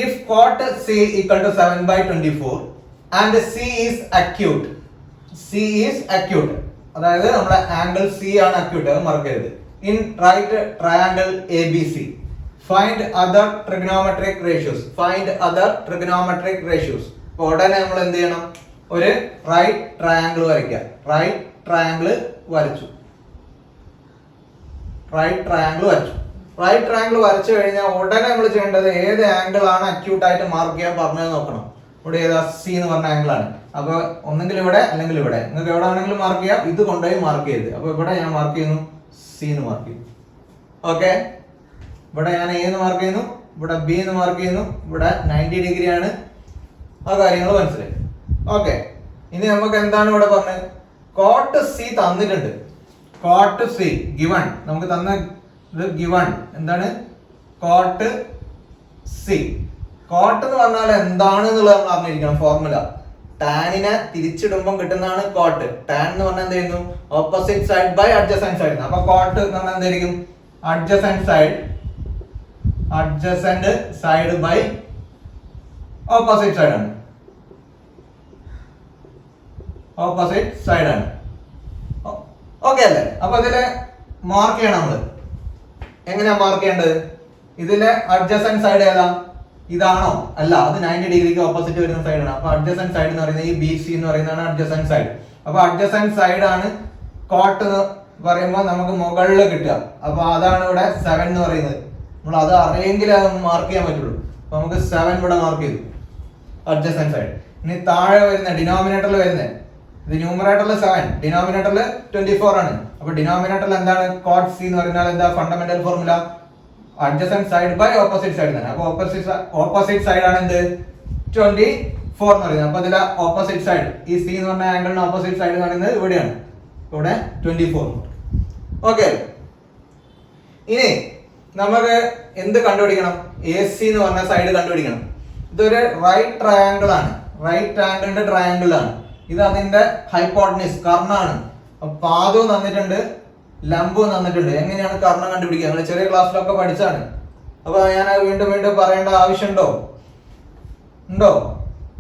If cot C equal to 7/24 and C is acute. അതായത് നമ്മുടെ ആംഗിൾ C ആണ് acute, അത് മറക്കരുത്. In right triangle ABC. Find other trigonometric ratios. അപ്പോൾ ഉടനെ നമ്മൾ എന്ത് ചെയ്യണം? ഒരു റൈറ്റ് ട്രയാങ്കിൾ വരയ്ക്കുക. റൈറ്റ് ട്രയാങ്കിൾ വരച്ചു. റൈറ്റ് ട്രയാങ്കിൾ വരച്ചു കഴിഞ്ഞാൽ ഉടനെ നമ്മൾ ചെയ്യേണ്ടത് ഏത് ആംഗിൾ ആണ് അക്യൂട്ട് ആയിട്ട് മാർക്ക് ചെയ്യാൻ പറഞ്ഞത് നോക്കണം. ഇവിടെ ഏതാ സി എന്ന് പറഞ്ഞ ആംഗിൾ ആണ്. അപ്പൊ ഒന്നെങ്കിൽ ഇവിടെ അല്ലെങ്കിൽ ഇവിടെ, നിങ്ങൾക്ക് എവിടെ ആണെങ്കിലും മാർക്ക് ചെയ്യാം. ഇത് കൊണ്ടുപോയി മാർക്ക് ചെയ്ത്, അപ്പൊ ഇവിടെ ഞാൻ മാർക്ക് ചെയ്യുന്നു സി എന്ന് മാർക്ക് ചെയ്യുന്നു. ഓക്കെ, ഇവിടെ ഞാൻ എ എന്ന് മാർക്ക് ചെയ്യുന്നു, ഇവിടെ ബി എന്ന് മാർക്ക് ചെയ്യുന്നു, ഇവിടെ 90 ഡിഗ്രി ആണ്. ആ കാര്യങ്ങൾ മനസ്സിലായി. ഓക്കെ, ഇനി നമുക്ക് എന്താണ് ഇവിടെ പറഞ്ഞത്? കോട്ട് സി തന്നിട്ടുണ്ട്. കോട്ട് സി ഗിവൺ, നമുക്ക് തന്ന ഇത് ഗിവൺ എന്താണ്? Coat C. കോട്ട് എന്ന് പറഞ്ഞാൽ എന്താണ് എന്നുള്ളത് നമ്മൾ അറിഞ്ഞിരിക്കണം. ഫോർമുല ടാനിനെ തിരിച്ചിടുമ്പോൾ കിട്ടുന്നതാണ് കോട്ട്. ടാൻ എന്ന് പറഞ്ഞാൽ എന്ത് ചെയ്യുന്നു? Opposite side by adjacent side. അപ്പൊ കോട്ട് എന്ന് പറഞ്ഞാൽ എന്തായിരിക്കും? Adjacent side by opposite side ആണ്. ഓപ്പോസിറ്റ് സൈഡ് ആണ്. ഓക്കെ അല്ലേ? അപ്പൊ ഇതില് മാർക്ക് ചെയ്യണം. നമ്മള് എങ്ങനെയാ മാർക്ക് ചെയ്യേണ്ടത്? ഇതിലെ അഡ്ജസന്റ് സൈഡ് ഏതാ? ഇതാണോ? അല്ല, അത് 90 ഡിഗ്രിക്ക് ഓപ്പോസിറ്റ് വരുന്ന സൈഡാണ്. അപ്പൊ അഡ്ജസന്റ് സൈഡ് എന്ന് പറയുന്നത് ഈ ബി സി എന്ന് പറയുന്നതാണ് അഡ്ജസന്റ് സൈഡ്. അപ്പൊ അഡ്ജസന്റ് സൈഡ് ആണ് കോട്ട് എന്ന് പറയുമ്പോൾ നമുക്ക് മുകളിൽ കിട്ടുക. അപ്പൊ അതാണ് ഇവിടെ 7 എന്ന് പറയുന്നത്. നമ്മൾ അത് അറിയെങ്കിൽ അത് മാർക്ക് ചെയ്യാൻ പറ്റുള്ളൂ. അപ്പൊ നമുക്ക് 7 ഇവിടെ മാർക്ക് ചെയ്തു, അഡ്ജസന്റ് സൈഡ്. ഇനി താഴെ വരുന്ന ഡിനോമിനേറ്ററിൽ വരുന്നത്, ഇത് ന്യൂമറേറ്ററിൽ 7, ഡിനോമിനേറ്ററിൽ 24 ആണ്. അപ്പൊ ഡിനോമിനേറ്ററിൽ എന്താണ്? കോട്ട് സി എന്ന് പറഞ്ഞാൽ എന്താ fundamental formula? Adjacent side by opposite side തന്നെ. അപ്പൊ ഓപ്പോസിറ്റ് സൈഡ് ആണ് എന്ത്? 24 എന്ന് പറയുന്നത്. അപ്പൊ ഇതിലെ ഓപ്പോസിറ്റ് സൈഡ്, ഈ സി എന്ന് പറഞ്ഞ ആംഗിളിന് ഓപ്പോസിറ്റ് സൈഡ് എന്ന് പറയുന്നത് ഇവിടെയാണ്. ഇവിടെ 24. ഓക്കെ, ഇനി നമുക്ക് എന്ത് കണ്ടുപിടിക്കണം? എ സി എന്ന് പറഞ്ഞ സൈഡ് കണ്ടുപിടിക്കണം. ഇതൊരു റൈറ്റ് ട്രയാങ്കിൾ ആണ്. റൈറ്റ് ട്രയാങ്കിളിന്റെ ട്രയാങ്കിൾ ആണ്. ഇത് അതിന്റെ ഹൈപ്പോട്ടനിസ്, കർണാണ്. പാദവും തന്നിട്ടുണ്ട്, ലംബവും തന്നിട്ടുണ്ട്. എങ്ങനെയാണ് കർണം കണ്ടുപിടിക്കുക? നമ്മൾ ചെറിയ ക്ലാസ്സിലൊക്കെ പഠിച്ചാണ്. അപ്പൊ ഞാൻ വീണ്ടും വീണ്ടും പറയേണ്ട ആവശ്യമുണ്ടോ?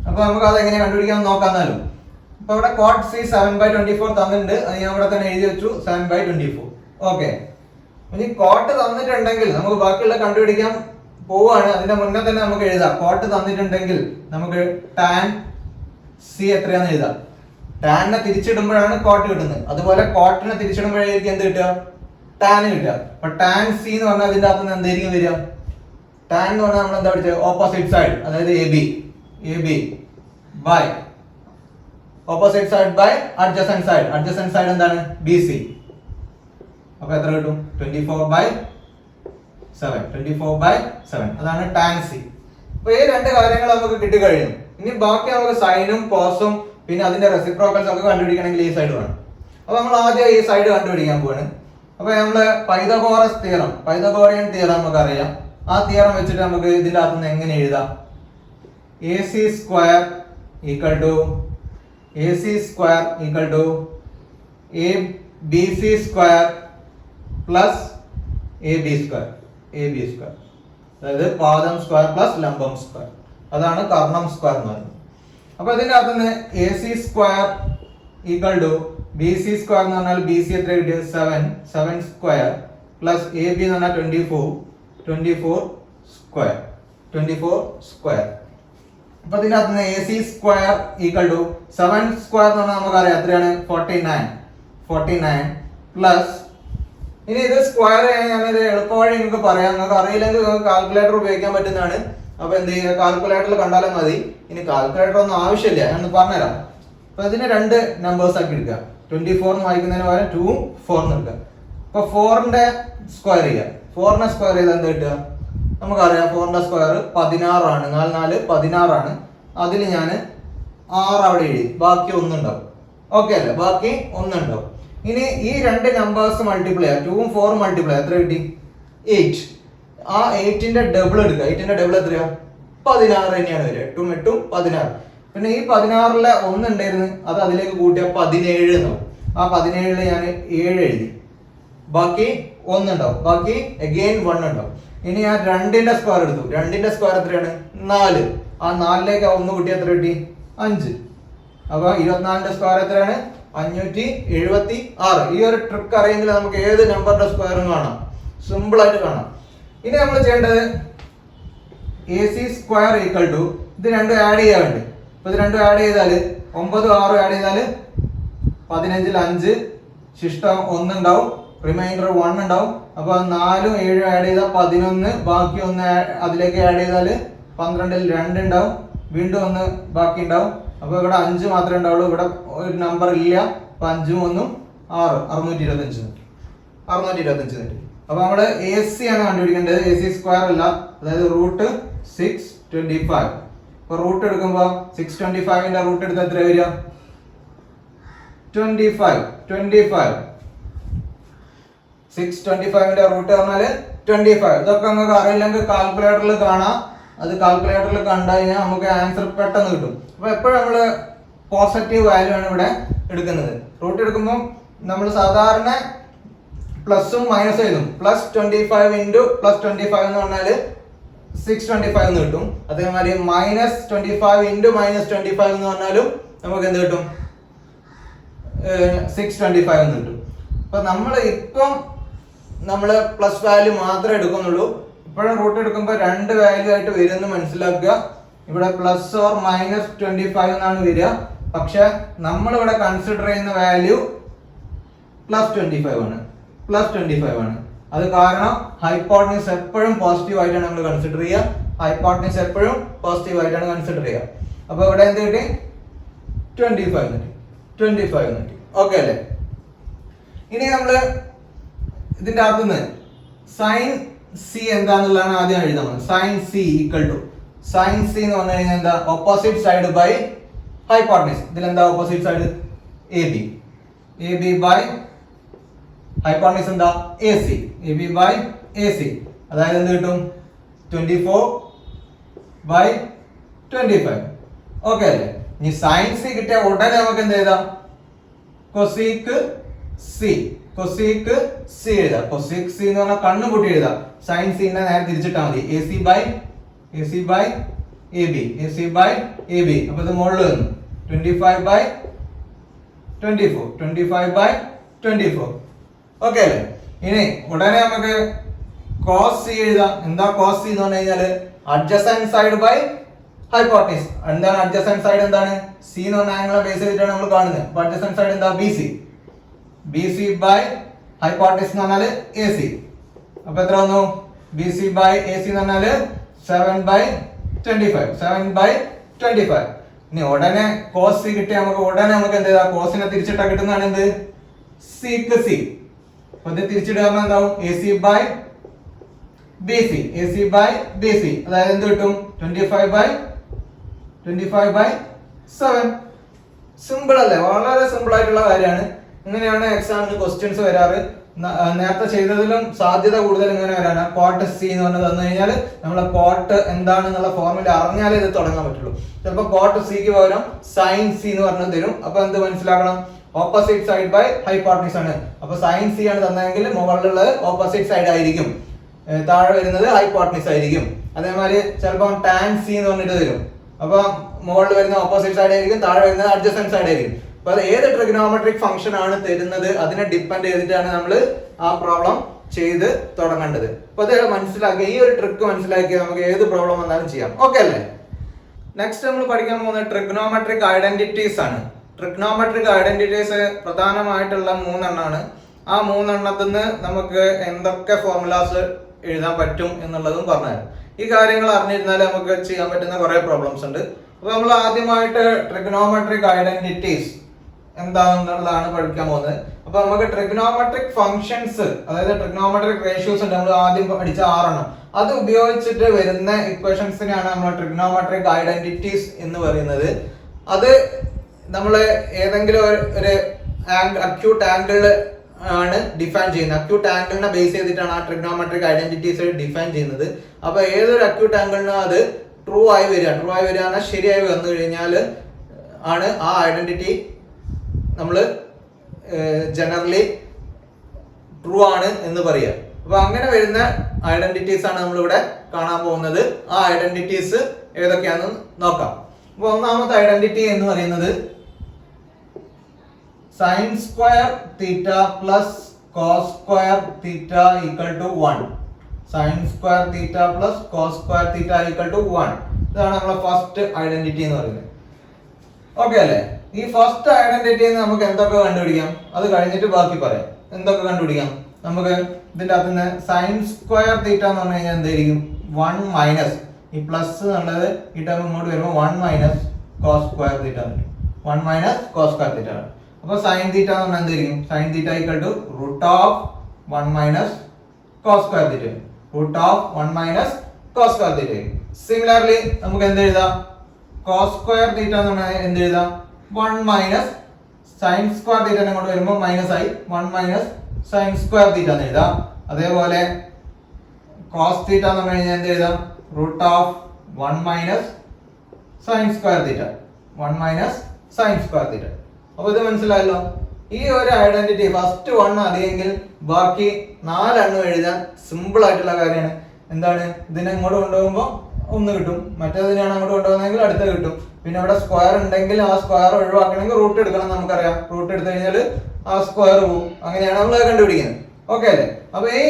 അപ്പൊ നമുക്ക് അത് എങ്ങനെ കണ്ടുപിടിക്കാൻ നോക്കാന്നാലും. അപ്പൊ ഇവിടെ കോട്ട് സി 7/24 തന്നിട്ടുണ്ട്. അത് ഞാൻ ഇവിടെ തന്നെ എഴുതി വെച്ചു, 7/24. ഓക്കെ, ഇനി കോട്ട് തന്നിട്ടുണ്ടെങ്കിൽ നമുക്ക് ബാക്കിയുള്ള കണ്ടുപിടിക്കാൻ പോവാണ്. അതിന്റെ മുന്നേ തന്നെ നമുക്ക് എഴുതാം. കോട്ട് തന്നിട്ടുണ്ടെങ്കിൽ നമുക്ക് ടാൻ സി എത്രയാന്ന് എഴുതാം. ടാനിനെ തിരിച്ചിടുമ്പോഴാണ് കോട്ട് കിട്ടുന്നത്. അതുപോലെ കോട്ടിനെ തിരിച്ചിടുമ്പോഴായിരിക്കും എന്ത് കിട്ടുക? ടാൻ കിട്ടുക. അപ്പൊ ടാൻ സി എന്ന് പറഞ്ഞാൽ അതിന്റെ അകത്ത് നിന്ന് എന്തായിരിക്കും വരിക? ടാൻ എന്ന് പറഞ്ഞാൽ നമ്മൾ എന്താ പഠിച്ചത്? ഓപ്പോസിറ്റ് സൈഡ്, അതായത് A B by opposite side by adjacent side. Adjacent side എന്താണ്? B C. അപ്പൊ എത്ര കിട്ടും? 24/7. അതാണ് ടാൻ സി. അപ്പൊ ഈ രണ്ട് കാര്യങ്ങൾ നമുക്ക് കിട്ടിക്കഴിഞ്ഞു. ഇനി ബാക്കി നമുക്ക് സൈനും കോസും പിന്നെ അതിന്റെ റെസിപ്രോക്കൽസ് ഒക്കെ കണ്ടുപിടിക്കണമെങ്കിൽ ഈ സൈഡ് വേണം. അപ്പൊ നമ്മൾ ആദ്യം ഈ സൈഡ് കണ്ടുപിടിക്കാൻ പോവാണ്. അപ്പൊ നമ്മള് പൈതഗോറിയൻ തിയറം നമുക്കറിയാം. ആ തിയറം വെച്ചിട്ട് നമുക്ക് ഇതിന്റെ അകത്തുനിന്ന് എങ്ങനെ എഴുതാം? AC square equal to BC square plus AB square. അതായത് പാദം സ്ക്വയർ പ്ലസ് ലംബം സ്ക്വയർ. അതാണ് കർണം സ്ക്വയർ എന്ന് പറയുന്നത്. അപ്പൊ ഇതിന്റെ അകത്തുനിന്ന് AC square equal to BC square എന്ന് പറഞ്ഞാൽ BC എത്ര കിട്ടിയത്? 7 സ്ക്വയർ പ്ലസ് AB എന്ന് പറഞ്ഞാൽ 24 സ്ക്വയർ. അപ്പൊ ഇതിന്റെ അകത്തുനിന്ന് AC square equal to 7 square എന്ന് പറഞ്ഞാൽ നമുക്കറിയാം എത്രയാണ്? 49 പ്ലസ്, ഇനി ഇത് സ്ക്വയർ ചെയ്യാൻ ഞാനിത് എളുപ്പവഴി നിങ്ങൾക്ക് പറയാം. നിങ്ങൾക്ക് അറിയില്ലെങ്കിൽ നിങ്ങൾക്ക് കാൽക്കുലേറ്റർ ഉപയോഗിക്കാൻ പറ്റുന്നതാണ്. അപ്പൊ എന്ത് ചെയ്യുക? കാൽക്കുലേറ്ററിൽ കണ്ടാലും മതി. ഇനി കാൽക്കുലേറ്റർ ഒന്നും ആവശ്യമില്ല, ഞാൻ പറഞ്ഞുതരാം. അപ്പൊ ഇതിന് രണ്ട് നമ്പേഴ്സ് ആക്കി എടുക്കുക. 24 എന്ന് വായിക്കുന്നതിന് പകരം 2 4 എന്ന് എടുക്കുക. അപ്പൊ 4ന്റെ സ്ക്വയർ ചെയ്യുക. 4നെ സ്ക്വയർ ചെയ്താൽ എന്ത് കിട്ടുക? നമുക്കറിയാം 4ന്റെ സ്ക്വയർ 16 ആണ്. 4 16 ആണ്. അതിൽ ഞാൻ 6 അവിടെ എഴുതി, ബാക്കി 1 ഉണ്ടാവും. ഓക്കെ അല്ലേ? ബാക്കി 1 ഉണ്ടാവും. ഇനി ഈ രണ്ട് നമ്പേഴ്സ് മൾട്ടിപ്ലൈ ചെയ്യുക. 2ഉം 4ഉം മൾട്ടിപ്ലൈ, എത്ര കിട്ടി? 8. ആ 8ന്റെ ഡബിൾ എടുക്കുക. 8ന്റെ ഡബിൾ എത്രയാ? 16 തന്നെയാണ് വരിക. 8ഉം 8ഉം 16. പിന്നെ ഈ 16ലെ 1 ഉണ്ടായിരുന്നു, അത് അതിലേക്ക് കൂട്ടിയ 17 എന്നാവും. ആ 17ല് ഞാൻ 7 എഴുതി, ബാക്കി 1 ഉണ്ടാവും. ബാക്കി അഗെയിൻ 1 ഉണ്ടാവും. ഇനി ആ 2ന്റെ സ്ക്വയർ എടുത്തു. 2ന്റെ സ്ക്വയർ എത്രയാണ്? 4. ആ 4ലേക്ക് 1 കൂട്ടി എത്ര കിട്ടി? 5. അപ്പൊ 24ന്റെ സ്ക്വയർ എത്രയാണ്? 576. ഈ ഒരു ട്രിക്ക് അറിയെങ്കിൽ നമുക്ക് ഏത് നമ്പറിന്റെ സ്ക്വയറും കാണാം, സിമ്പിൾ ആയിട്ട് കാണാം. ഇനി നമ്മൾ ചെയ്യേണ്ടത് AC സ്ക്വയർ ഈക്വൽ ടു ഇത് രണ്ടും ആഡ് ചെയ്യാറുണ്ട്. അപ്പൊ ഇത് രണ്ടും ആഡ് ചെയ്താൽ 9 6 ആഡ് ചെയ്താൽ 15ൽ 5 ശിഷ്ടം 1 ഉണ്ടാവും. റിമൈൻഡർ 1 ഉണ്ടാവും. അപ്പൊ 4ഉം 7ഉം ആഡ് ചെയ്താൽ 11, ബാക്കി 1 അതിലേക്ക് ആഡ് ചെയ്താൽ 12ൽ 2 ഉണ്ടാവും, വീണ്ടും 1 ബാക്കി ഉണ്ടാവും. അപ്പൊ ഇവിടെ 5 മാത്രമേ ഉണ്ടാവുള്ളൂ, ഇവിടെ ഒരു നമ്പർ ഇല്ല. അപ്പൊ 5ഉം 1ഉം 6, 625 കിട്ടി. അപ്പൊ നമ്മള് AC ആണ് കണ്ടുപിടിക്കേണ്ടത്, AC സ്ക്വയർ അല്ല, അതായത് റൂട്ട് 625. അപ്പൊ റൂട്ട് എടുക്കുമ്പോ 625ന്റെ റൂട്ട് എടുത്താൽ എത്ര വരിക? 25. 625ന്റെ റൂട്ട് പറഞ്ഞാല് 25. ഇതൊക്കെ നിങ്ങൾക്ക് അറിയില്ലെങ്കിൽ കാൽക്കുലേറ്ററിൽ കാണാം. അത് കാൽക്കുലേറ്ററിൽ കണ്ടു കഴിഞ്ഞാൽ നമുക്ക് ആൻസർ പെട്ടെന്ന് കിട്ടും. അപ്പൊ എപ്പോഴും നമ്മള് പോസിറ്റീവ് വാല്യൂ ആണ് ഇവിടെ എടുക്കുന്നത്. റൂട്ട് എടുക്കുമ്പോൾ നമ്മൾ സാധാരണ പ്ലസും മൈനസും എഴുതും. +25 ഇൻറ്റു +25 എന്ന് പറഞ്ഞാല് 625 എന്ന് കിട്ടും. അതേമാതിരി -25 ഇൻറ്റു -25 എന്ന് പറഞ്ഞാലും നമുക്ക് എന്ത് കിട്ടും? 625 എന്ന് കിട്ടും. അപ്പൊ നമ്മള് പ്ലസ് വാല്യൂ മാത്രമേ എടുക്കുന്നുള്ളൂ. ഇപ്പോഴും റൂട്ട് എടുക്കുമ്പോൾ 2 വാല്യൂ ആയിട്ട് വരുമെന്ന് മനസ്സിലാക്കുക. ഇവിടെ പ്ലസ് ഓർ -25 എന്നാണ് വരിക. പക്ഷെ നമ്മളിവിടെ കൺസിഡർ ചെയ്യുന്ന വാല്യൂ +25 ആണ്. അത് കാരണം ഹൈപ്പോട്ടനസ് എപ്പോഴും പോസിറ്റീവ് ആയിട്ടാണ് നമ്മൾ കൺസിഡർ ചെയ്യുക. അപ്പൊ ഇവിടെ എന്ത് കിട്ടി? 25 കിട്ടി. ഓക്കെ അല്ലേ? ഇനി നമ്മള് ഇതിന്റെ അകത്തുനിന്ന് സൈൻ സി എന്താന്നുള്ളതാണ് ആദ്യം എഴുതുന്നത്. സൈൻ സി എന്ന് പറഞ്ഞു കഴിഞ്ഞാൽ എന്താ? Opposite side by hypotenuse. ഇതിലെന്താ opposite side? AB by hypotenuse എന്താ? AC. AB ബൈ AC, അതായത് എന്ത് കിട്ടും? 24/25. ഓക്കെ അല്ലേ? ഇനി സൈൻ സി കിട്ടിയ ഉടനെ നമുക്ക് എന്ത് ചെയ്താം? കൊസീക്ക് സി എഴുതാം. കൊസീക്ക് സി എന്ന് പറഞ്ഞാൽ കണ്ണു കൂട്ടി എഴുതാം. സൈൻ സിനെ നേരെ തിരിച്ചിട്ടാൽ മതി. AC by AB. അപ്പൊ ഇത് മുകളിൽ വന്നു 25/24. ഓക്കെ അല്ലേ? ഇനി ഉടനെ നമുക്ക് കോസ് സി എഴുതാം. എന്താ കോസ് സി എന്ന് പറഞ്ഞു കഴിഞ്ഞാല് അഡ്ജസന്റ് സൈഡ് ബൈ ഹൈപ്പോട്ടനസ്. എന്താണ് അഡ്ജസന്റ് സൈഡ്? എന്താണ്? സി എന്ന് പറഞ്ഞ ആംഗിളെ ബേസ് ചെയ്തിട്ടാണ് നമ്മൾ കാണുന്നത്. അപ്പൊ അഡ്ജസന്റ് സൈഡ് എന്താ? BC ബൈ ഹൈപ്പോട്ടനസ് എന്ന് പറഞ്ഞാല് AC. അപ്പൊ എത്ര വന്നു? BC ബൈ AC എന്ന് പറഞ്ഞാല് 7/25. ഇനി ഉടനെ കോസ് സി കിട്ടിയ നമുക്ക് എന്ത് ചെയ്താ? കോസിനെ തിരിച്ചിട്ടാ കിട്ടുന്നതാണ് എന്ത്? സിക്ക് സി. അപ്പൊ ഇത് തിരിച്ചിട്ട് പറഞ്ഞാൽ എന്താവും? AC by BC. അതായത് എന്ത് കിട്ടും? 25/7. സിമ്പിൾ അല്ലേ? വളരെ സിമ്പിൾ ആയിട്ടുള്ള കാര്യമാണ്. ഇങ്ങനെയാണ് എക്സാമിന് ക്വസ്റ്റ്യൻസ് വരാറ്. നേരത്തെ ചെയ്തതിലും സാധ്യത കൂടുതൽ ഇങ്ങനെ വരാനാണ്. കോട്ട് സി എന്ന് പറഞ്ഞത് തന്നു കഴിഞ്ഞാൽ നമ്മളെ കോട്ട് എന്താണെന്നുള്ള ഫോർമുല അറിഞ്ഞാലേ ഇത് തുടങ്ങാൻ പറ്റുള്ളൂ. ചിലപ്പോൾ കോട്ട് സിക്ക് പകരം സൈൻ സി എന്ന് പറഞ്ഞത് തരും. അപ്പൊ എന്ത് മനസ്സിലാക്കണം? ഓപ്പോസിറ്റ് സൈഡ് ബൈ ഹൈപ്പോട്ടനസ് ആണ്. അപ്പൊ സൈൻ സി ആണ് തന്നെങ്കിൽ മുകളിലുള്ളത് ഓപ്പോസിറ്റ് സൈഡ് ആയിരിക്കും, താഴെ വരുന്നത് ഹൈപ്പോട്ടനസ് ആയിരിക്കും. അതേമാതിരി ചിലപ്പോൾ ടാൻ സി എന്ന് പറഞ്ഞിട്ട് തരും. അപ്പൊ മുകളിൽ വരുന്ന ഓപ്പോസിറ്റ് സൈഡ് ആയിരിക്കും, താഴെ വരുന്നത് അഡ്ജസന്റ് സൈഡ് ആയിരിക്കും. അപ്പൊ അത് ഏത് ട്രിഗണോമെട്രിക് ഫംഗ്ഷൻ ആണ് തരുന്നത് അതിനെ ഡിപ്പെൻഡ് ചെയ്തിട്ടാണ് നമ്മൾ ആ പ്രോബ്ലം ചെയ്ത് തുടങ്ങേണ്ടത്. അപ്പൊ അത് മനസ്സിലാക്കി, ഈ ഒരു ട്രിക്ക് മനസ്സിലാക്കി നമുക്ക് ഏത് പ്രോബ്ലം വന്നാലും ചെയ്യാം. ഓക്കെ അല്ലേ? നെക്സ്റ്റ് നമ്മൾ പഠിക്കാൻ പോകുന്നത് ട്രിഗണോമെട്രിക് ഐഡന്റിറ്റീസ് ആണ്. ട്രിഗണോമെട്രിക് ഐഡന്റിറ്റീസ് പ്രധാനമായിട്ടുള്ള 3 എണ്ണമാണ്. ആ 3 എണ്ണത്തിൽ നിന്ന് നമുക്ക് എന്തൊക്കെ ഫോർമുലാസ് എഴുതാൻ പറ്റും എന്നുള്ളതും പറഞ്ഞുതരാം. ഈ കാര്യങ്ങൾ അറിഞ്ഞിരുന്നാൽ നമുക്ക് ചെയ്യാൻ പറ്റുന്ന കുറെ പ്രോബ്ലംസ് ഉണ്ട്. അപ്പൊ നമ്മൾ ആദ്യമായിട്ട് ട്രിഗണോമെട്രിക് ഐഡന്റിറ്റീസ് എന്താണെന്നുള്ളതാണ് പഠിക്കാൻ പോകുന്നത്. അപ്പൊ നമുക്ക് ട്രിഗണോമെട്രിക് ഫംഗ്ഷൻസ്, അതായത് ട്രിഗണോമെട്രിക് റേഷ്യോസ് ഉണ്ട്, നമ്മൾ ആദ്യം പഠിച്ച 6 എണ്ണം. അത് ഉപയോഗിച്ചിട്ട് വരുന്ന ഇക്വേഷൻസിനെയാണ് നമ്മൾ ട്രിഗണോമെട്രിക് ഐഡന്റിറ്റീസ് എന്ന് പറയുന്നത്. അത് നമ്മൾ ഏതെങ്കിലും ഒരു അക്യൂട്ട് ആംഗിൾ ആണ് ഡിഫൈൻ ചെയ്യുന്നത്. അക്യൂട്ട് ആംഗിളിനെ ബേസ് ചെയ്തിട്ടാണ് ആ ട്രിഗണോമെട്രിക് ഐഡന്റിറ്റീസ് ഡിഫൈൻ ചെയ്യുന്നത്. അപ്പൊ ഏതൊരു അക്യൂട്ട് ആംഗിളിനും അത് ട്രൂ ആയി വരിക എന്നാൽ ശരിയായി വന്നു കഴിഞ്ഞാൽ ആണ് ആ ഐഡന്റിറ്റി നമ്മൾ ജനറലി ട്രൂ ആണ് എന്ന് പറയുക. അപ്പൊ അങ്ങനെ വരുന്ന ഐഡന്റിറ്റീസ് ആണ് നമ്മളിവിടെ കാണാൻ പോകുന്നത്. ആ ഐഡന്റിറ്റീസ് ഏതൊക്കെയാണെന്ന് നോക്കാം. അപ്പൊ ഒന്നാമത്തെ ഐഡന്റിറ്റി എന്ന് പറയുന്നത് sin square theta plus cos square theta equal to 1. sin square theta plus cos square theta equal to 1. ഇതാണ് നമ്മുടെ ഫസ്റ്റ് ഐഡന്റിറ്റി എന്ന് പറയുന്നത്. ഓക്കെ അല്ലേ? ഈ ഫസ്റ്റ് ഐഡന്റിറ്റി നമുക്ക് എന്തൊക്കെ കണ്ടുപിടിക്കാം? അത് കഴിഞ്ഞിട്ട് ബാക്കി പറയാം. എന്തൊക്കെ കണ്ടുപിടിക്കാം? നമുക്ക് ഇതിന്റെ അകത്ത് നിന്ന് സൈൻ സ്ക്വയർ തീറ്റ എന്ന് പറഞ്ഞു കഴിഞ്ഞാൽ എന്തായിരിക്കും 1 മൈനസ് ഈ പ്ലസ് എന്നുള്ളത് ഈ ടേം ഇങ്ങോട്ട് വരുമ്പോൾ 1 minus cos square theta 1 minus cos square theta ആണ്. അപ്പോൾ സൈൻ തീറ്റ എന്ന് പറഞ്ഞാൽ എന്തായിരിക്കും sine theta equal to root of 1 minus cos square theta root of 1 minus cos square theta. Similarly നമുക്ക് എന്ത് എഴുതാം കോസ് സ്ക്വയർ തീറ്റ എന്ന് പറഞ്ഞാൽ എന്ത് എഴുതാം 1 മൈനസ് സൈൻ സ്ക്വയർ തീറ്റ അങ്ങോട്ട് വരുമ്പോൾ മൈനസ് ആയി 1 മൈനസ് സൈൻ സ്ക്വയർ തീറ്റ എന്ന് എഴുതാം. അതേപോലെ കോസ് തീറ്റ എന്ന് പറഞ്ഞു കഴിഞ്ഞാൽ എന്ത് എഴുതാം root of 1 minus sine square theta 1 minus sine square theta. അപ്പൊ ഇത് മനസ്സിലായല്ലോ. ഈ ഒരു ഐഡന്റിറ്റി ഫസ്റ്റ് 1 അറിയെങ്കിൽ ബാക്കി 4 എണ്ണം എഴുതാൻ സിമ്പിൾ ആയിട്ടുള്ള കാര്യമാണ്. എന്താണ് ഇതിനെ ഇങ്ങോട്ട് കൊണ്ടുപോകുമ്പോൾ 1 കിട്ടും, മറ്റേതിനാണ് അങ്ങോട്ട് കൊണ്ടുപോകുന്നതെങ്കിൽ അടുത്ത കിട്ടും. പിന്നെ ഇവിടെ സ്ക്വയർ ഉണ്ടെങ്കിൽ ആ സ്ക്വയർ ഒഴിവാക്കണമെങ്കിൽ റൂട്ട് എടുക്കണം. നമുക്കറിയാം റൂട്ട് എടുത്തു കഴിഞ്ഞാൽ ആ സ്ക്വയർ പോകും. അങ്ങനെയാണ് നമ്മൾ കണ്ടുപിടിക്കുന്നത്. ഓക്കെ അല്ലേ? അപ്പൊ ഈ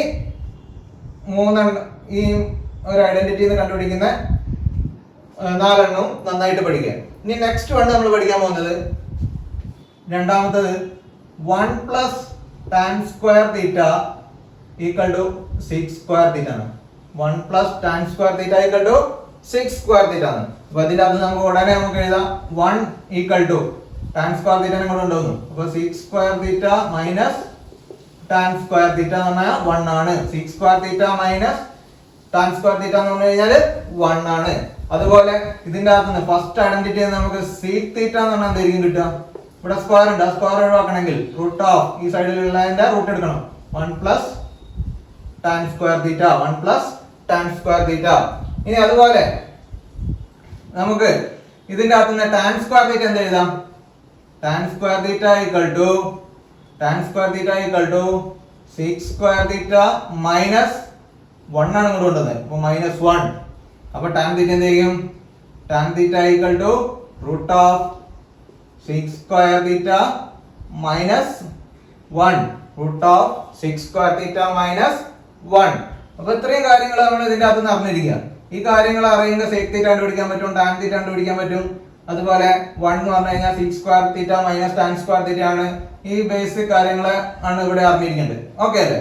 3 ഈ ഒരു ഐഡന്റിറ്റി കണ്ടുപിടിക്കുന്ന 4 എണ്ണവും നന്നായിട്ട് പഠിക്കുക. ഇനി നെക്സ്റ്റ് വൺ നമ്മൾ പഠിക്കാൻ പോകുന്നത് രണ്ടാമത്തത് 1 plus tan square theta equal to 6 square theta ആണ്. 1 plus tan square theta equal to 6 square theta ആണ്. അപ്പൊ അതിന്റെ അത് നമുക്ക് ഉടനെ നമുക്ക് എഴുതാം 1 equal to tan square theta കൂടെ ഉണ്ടാവുന്നു. അപ്പൊ 6 square theta minus tan square theta എന്ന് പറഞ്ഞാൽ 1 ആണ്. 6 square theta minus tan square theta എന്ന് പറഞ്ഞു കഴിഞ്ഞാൽ 1 ആണ്. അതുപോലെ ഇതിന്റെ അകത്ത് ഫസ്റ്റ് ഐഡന്റിറ്റി നമുക്ക് സീക് തീറ്റ എന്ന് പറഞ്ഞാൽ എന്തായിരിക്കും കിട്ടുക? ഇവിടെ സ്ക്വയർ ഉണ്ട്, ആ സ്ക്വയർ ഒഴിവാക്കണമെങ്കിൽ റൂട്ട് ഓഫ് ഈ സൈഡിലുള്ളതിന്റെ റൂട്ട് എടുക്കണം. 1 plus tan square theta 1 plus tan square തീറ്റ. ഇനി അതുപോലെ നമുക്ക് ഇതിന്റെ അകത്ത് നിന്ന് ടാൻ സ്ക്വയർ തീറ്റ എന്ത് എഴുതാം? Tan square theta equal to 6 square theta minus 1 ആണ് ഇങ്ങോട്ട് കൊണ്ടുവന്നത്. അപ്പൊ -1. അപ്പൊ ടാൻ തീറ്റ എന്ത് ചെയ്യും? Tan theta equal to root of 6 square theta minus 1 root of 6 square theta minus 1. അപ്പൊ ഇത്രയും കാര്യങ്ങൾ നമ്മൾ ഇതിന്റെ അകത്ത് നിന്ന് അറിഞ്ഞിരിക്കുക. ഈ കാര്യങ്ങൾ അറിയുമ്പോൾ സീക് തീറ്റ കണ്ടുപിടിക്കാൻ പറ്റും, ടാൻ തീറ്റ കണ്ടുപിടിക്കാൻ പറ്റും. അതുപോലെ 1 എന്ന് പറഞ്ഞു കഴിഞ്ഞാൽ 6 square theta minus tan square theta ആണ്. ഈ ബേസിക് കാര്യങ്ങൾ ആണ് ഇവിടെ അറിഞ്ഞിരിക്കേണ്ടത്. ഓക്കെ അല്ലേ?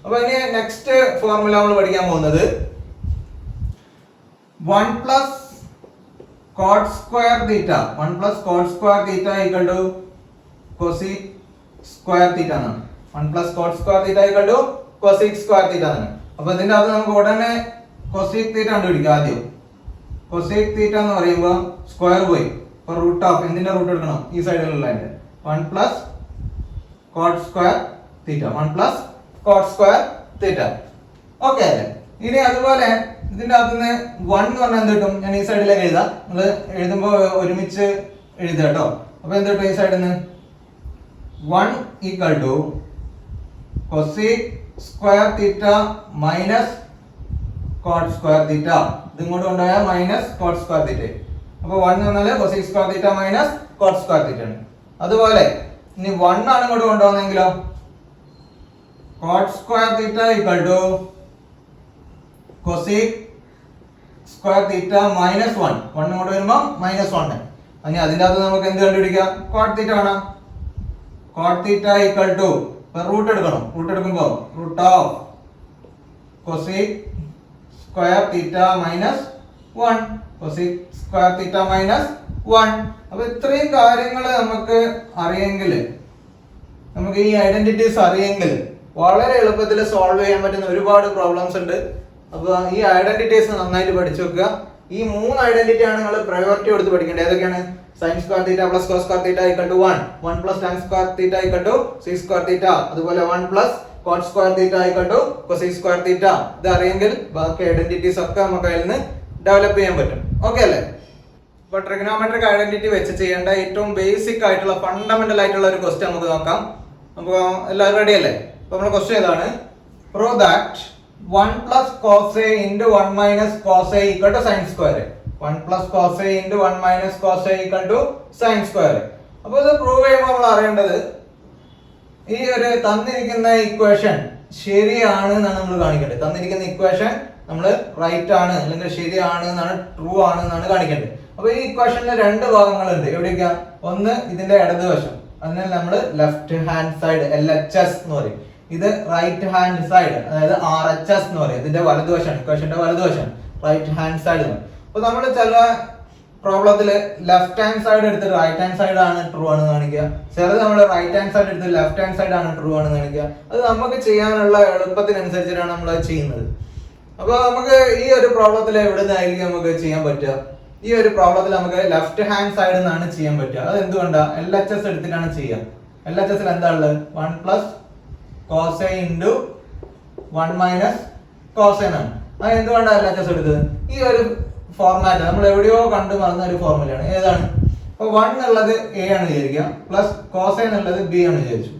അപ്പൊ ഇനി നെക്സ്റ്റ് ഫോർമുല നമ്മൾ പഠിക്കാൻ പോകുന്നത് 1 plus cot square theta 1 plus cot square theta equal to cosec square theta എന്നാണ്. 1 plus cot square theta equal to cosec square theta എന്നാണ്. അപ്പൊ ഇതിന്റെ അകത്ത് നമുക്ക് ഉടനെ കൊസീക് തീറ്റ കണ്ടുപിടിക്കാം. ആദ്യം കൊസീക് തീറ്റ എന്ന് പറയുമ്പോൾ സ്ക്വയർ പോയി. അപ്പൊ റൂട്ട് ഓഫ് എന്തിന്റെ റൂട്ട് എടുക്കണം? ഈ സൈഡിലുള്ളതിന്റെ 1 plus cot square theta 1 plus cot square തീറ്റ. ഓക്കെ അല്ലേ? ഇനി അതുപോലെ ഇതിന്റെ അകത്ത് നിന്ന് 1 എന്ന് പറഞ്ഞാൽ എന്ത് കിട്ടും? ഞാൻ ഈ സൈഡിലേക്ക് എഴുതാം. നിങ്ങൾ എഴുതുമ്പോൾ ഒരുമിച്ച് എഴുതുക കേട്ടോ. അപ്പൊ എന്ത് കിട്ടും? ഈ സൈഡിൽ നിന്ന് 1 equal to cosec square theta minus cot square theta. ഇത് ഇങ്ങോട്ട് കൊണ്ടുപോയാൽ മൈനസ് കോട്ട് സ്ക്വയർ തീറ്റ. അപ്പൊ 1 എന്ന് പറഞ്ഞാൽ cosec square theta minus cot square theta ആണ്. അതുപോലെ ഇനി 1 ആണ് ഇങ്ങോട്ട് കൊണ്ടുപോകുന്നെങ്കിലോ cot square theta equal to cosec square theta minus 1. 1 ഇങ്ങോട്ട് വരുമ്പോൾ -1. ഇനി അതിന്റെ അകത്ത് നമുക്ക് എന്ത് കണ്ടുപിടിക്കാം? കോട്ട് തീറ്റ വേണം. Cot theta equal to root എടുക്കണം. റൂട്ട് എടുക്കുമ്പോൾ root of cosec square theta minus 1 cosec square theta minus 1. അപ്പൊ ഇത്രയും കാര്യങ്ങൾ നമുക്ക് അറിയെങ്കിൽ, നമുക്ക് ഈ ഐഡന്റിറ്റീസ് അറിയെങ്കിൽ വളരെ എളുപ്പത്തിൽ സോൾവ് ചെയ്യാൻ പറ്റുന്ന ഒരുപാട് പ്രോബ്ലംസ് ഉണ്ട്. അപ്പൊ ഈ ഐഡന്റിറ്റീസ് നന്നായിട്ട് പഠിച്ചു വെക്കുക. ഈ 3 ഐഡന്റിറ്റി ആണ് നിങ്ങൾ പ്രയോറിറ്റി കൊടുത്ത് പഠിക്കേണ്ടത്. ഏതൊക്കെയാണ്? Sine square theta plus cos square theta equal to 1, 1 plus tan square theta equal to 6 square theta, അതുപോലെ 1 plus cot square theta equal to cosec square theta. ഇത് അറിയെങ്കിൽ ബാക്കി ഐഡന്റിറ്റീസ് ഒക്കെ നമുക്ക് അതിൽ നിന്ന് ഡെവലപ്പ് ചെയ്യാൻ പറ്റും. ഓക്കെ അല്ലേ? ഇപ്പൊ ട്രിഗണോമെട്രിക് ഐഡന്റിറ്റി വെച്ച് ചെയ്യേണ്ട ഏറ്റവും ബേസിക് ആയിട്ടുള്ള ഫണ്ടമെന്റൽ ആയിട്ടുള്ള ഒരു ക്വസ്റ്റ്യൻ നമുക്ക് നോക്കാം. അപ്പോൾ എല്ലാവരും റെഡി അല്ലേ? അപ്പൊ നമ്മുടെ ക്വസ്റ്റ്യൻ ഇതാണ്: prove that 1 plus cos A into 1 minus cos A equal to sin square. 1 plus cos A into 1 minus cos A equal to sin square. അപ്പോൾ ഇത് പ്രൂവ് ചെയ്യുമ്പോൾ നമ്മൾ അറിയേണ്ടത് ഈ ഒരു തന്നിരിക്കുന്ന ഇക്വേഷൻ ശരിയാണ് എന്നാണ് നമ്മൾ കാണിക്കേണ്ടത്. തന്നിരിക്കുന്ന ഇക്വേഷൻ നമ്മൾ റൈറ്റ് ആണ് അല്ലെങ്കിൽ ശരിയാണ് എന്നാണ്, ട്രൂ ആണ് എന്നാണ് കാണിക്കേണ്ടത്. അപ്പൊ ഈ ഇക്വേഷനിൽ 2 ഭാഗങ്ങളുണ്ട്. എവിടെയൊക്കെയാ? ഒന്ന് ഇതിന്റെ ഇടതുവശം, അതിനാൽ നമ്മൾ ലെഫ്റ്റ് ഹാൻഡ് സൈഡ് LHS എന്ന് പറയും. ഇത് റൈറ്റ് ഹാൻഡ് സൈഡ്, അതായത് RHS എന്ന് പറയും. ഇതിന്റെ വലതുവശമാണ്, ഇക്വേഷന്റെ വലതുവശമാണ് റൈറ്റ് ഹാൻഡ് സൈഡ്. അപ്പൊ നമ്മൾ ചില പ്രോബ്ലത്തില് ലെഫ്റ്റ് ഹാൻഡ് സൈഡ് എടുത്തിട്ട് റൈറ്റ് ഹാൻഡ് സൈഡ് ആണ് ട്രൂ ആണ് കാണിക്കുക, ചിലത് നമ്മൾ റൈറ്റ് ഹാൻഡ് സൈഡ് എടുത്ത് ലെഫ്റ്റ് ഹാൻഡ് സൈഡ് ആണ് ട്രൂ ആണ് കാണിക്കുക. അത് നമുക്ക് ചെയ്യാനുള്ള എളുപ്പത്തിനനുസരിച്ചിട്ടാണ് നമ്മൾ അത് ചെയ്യുന്നത്. അപ്പൊ നമുക്ക് ഈ ഒരു പ്രോബ്ലത്തിൽ എവിടെ നിന്നായിരിക്കും നമുക്ക് ചെയ്യാൻ പറ്റുക? ഈ ഒരു പ്രോബ്ലത്തിൽ നമുക്ക് ലെഫ്റ്റ് ഹാൻഡ് സൈഡിൽ നിന്നാണ് ചെയ്യാൻ പറ്റുക. അത് എന്തുകൊണ്ടാ? LHS എടുത്തിട്ടാണ് ചെയ്യുക. LHS എന്താ ഉള്ളത്? 1 plus cosine into 1 minus cosine ആണ്. അത് എന്തുകൊണ്ടാണ് LHS എടുത്തത്? ഈ ഒരു ഫോർമാറ്റ് നമ്മൾ എവിടെയോ കണ്ടു മറന്ന ഒരു ഫോർമുലയാണ്. ഏതാണ്? അപ്പൊ 1 ഉള്ളത് A ആണ് വിചാരിക്കുക, പ്ലസ് കോസൈൻ ഉള്ളത് B ആണ് വിചാരിച്ചു.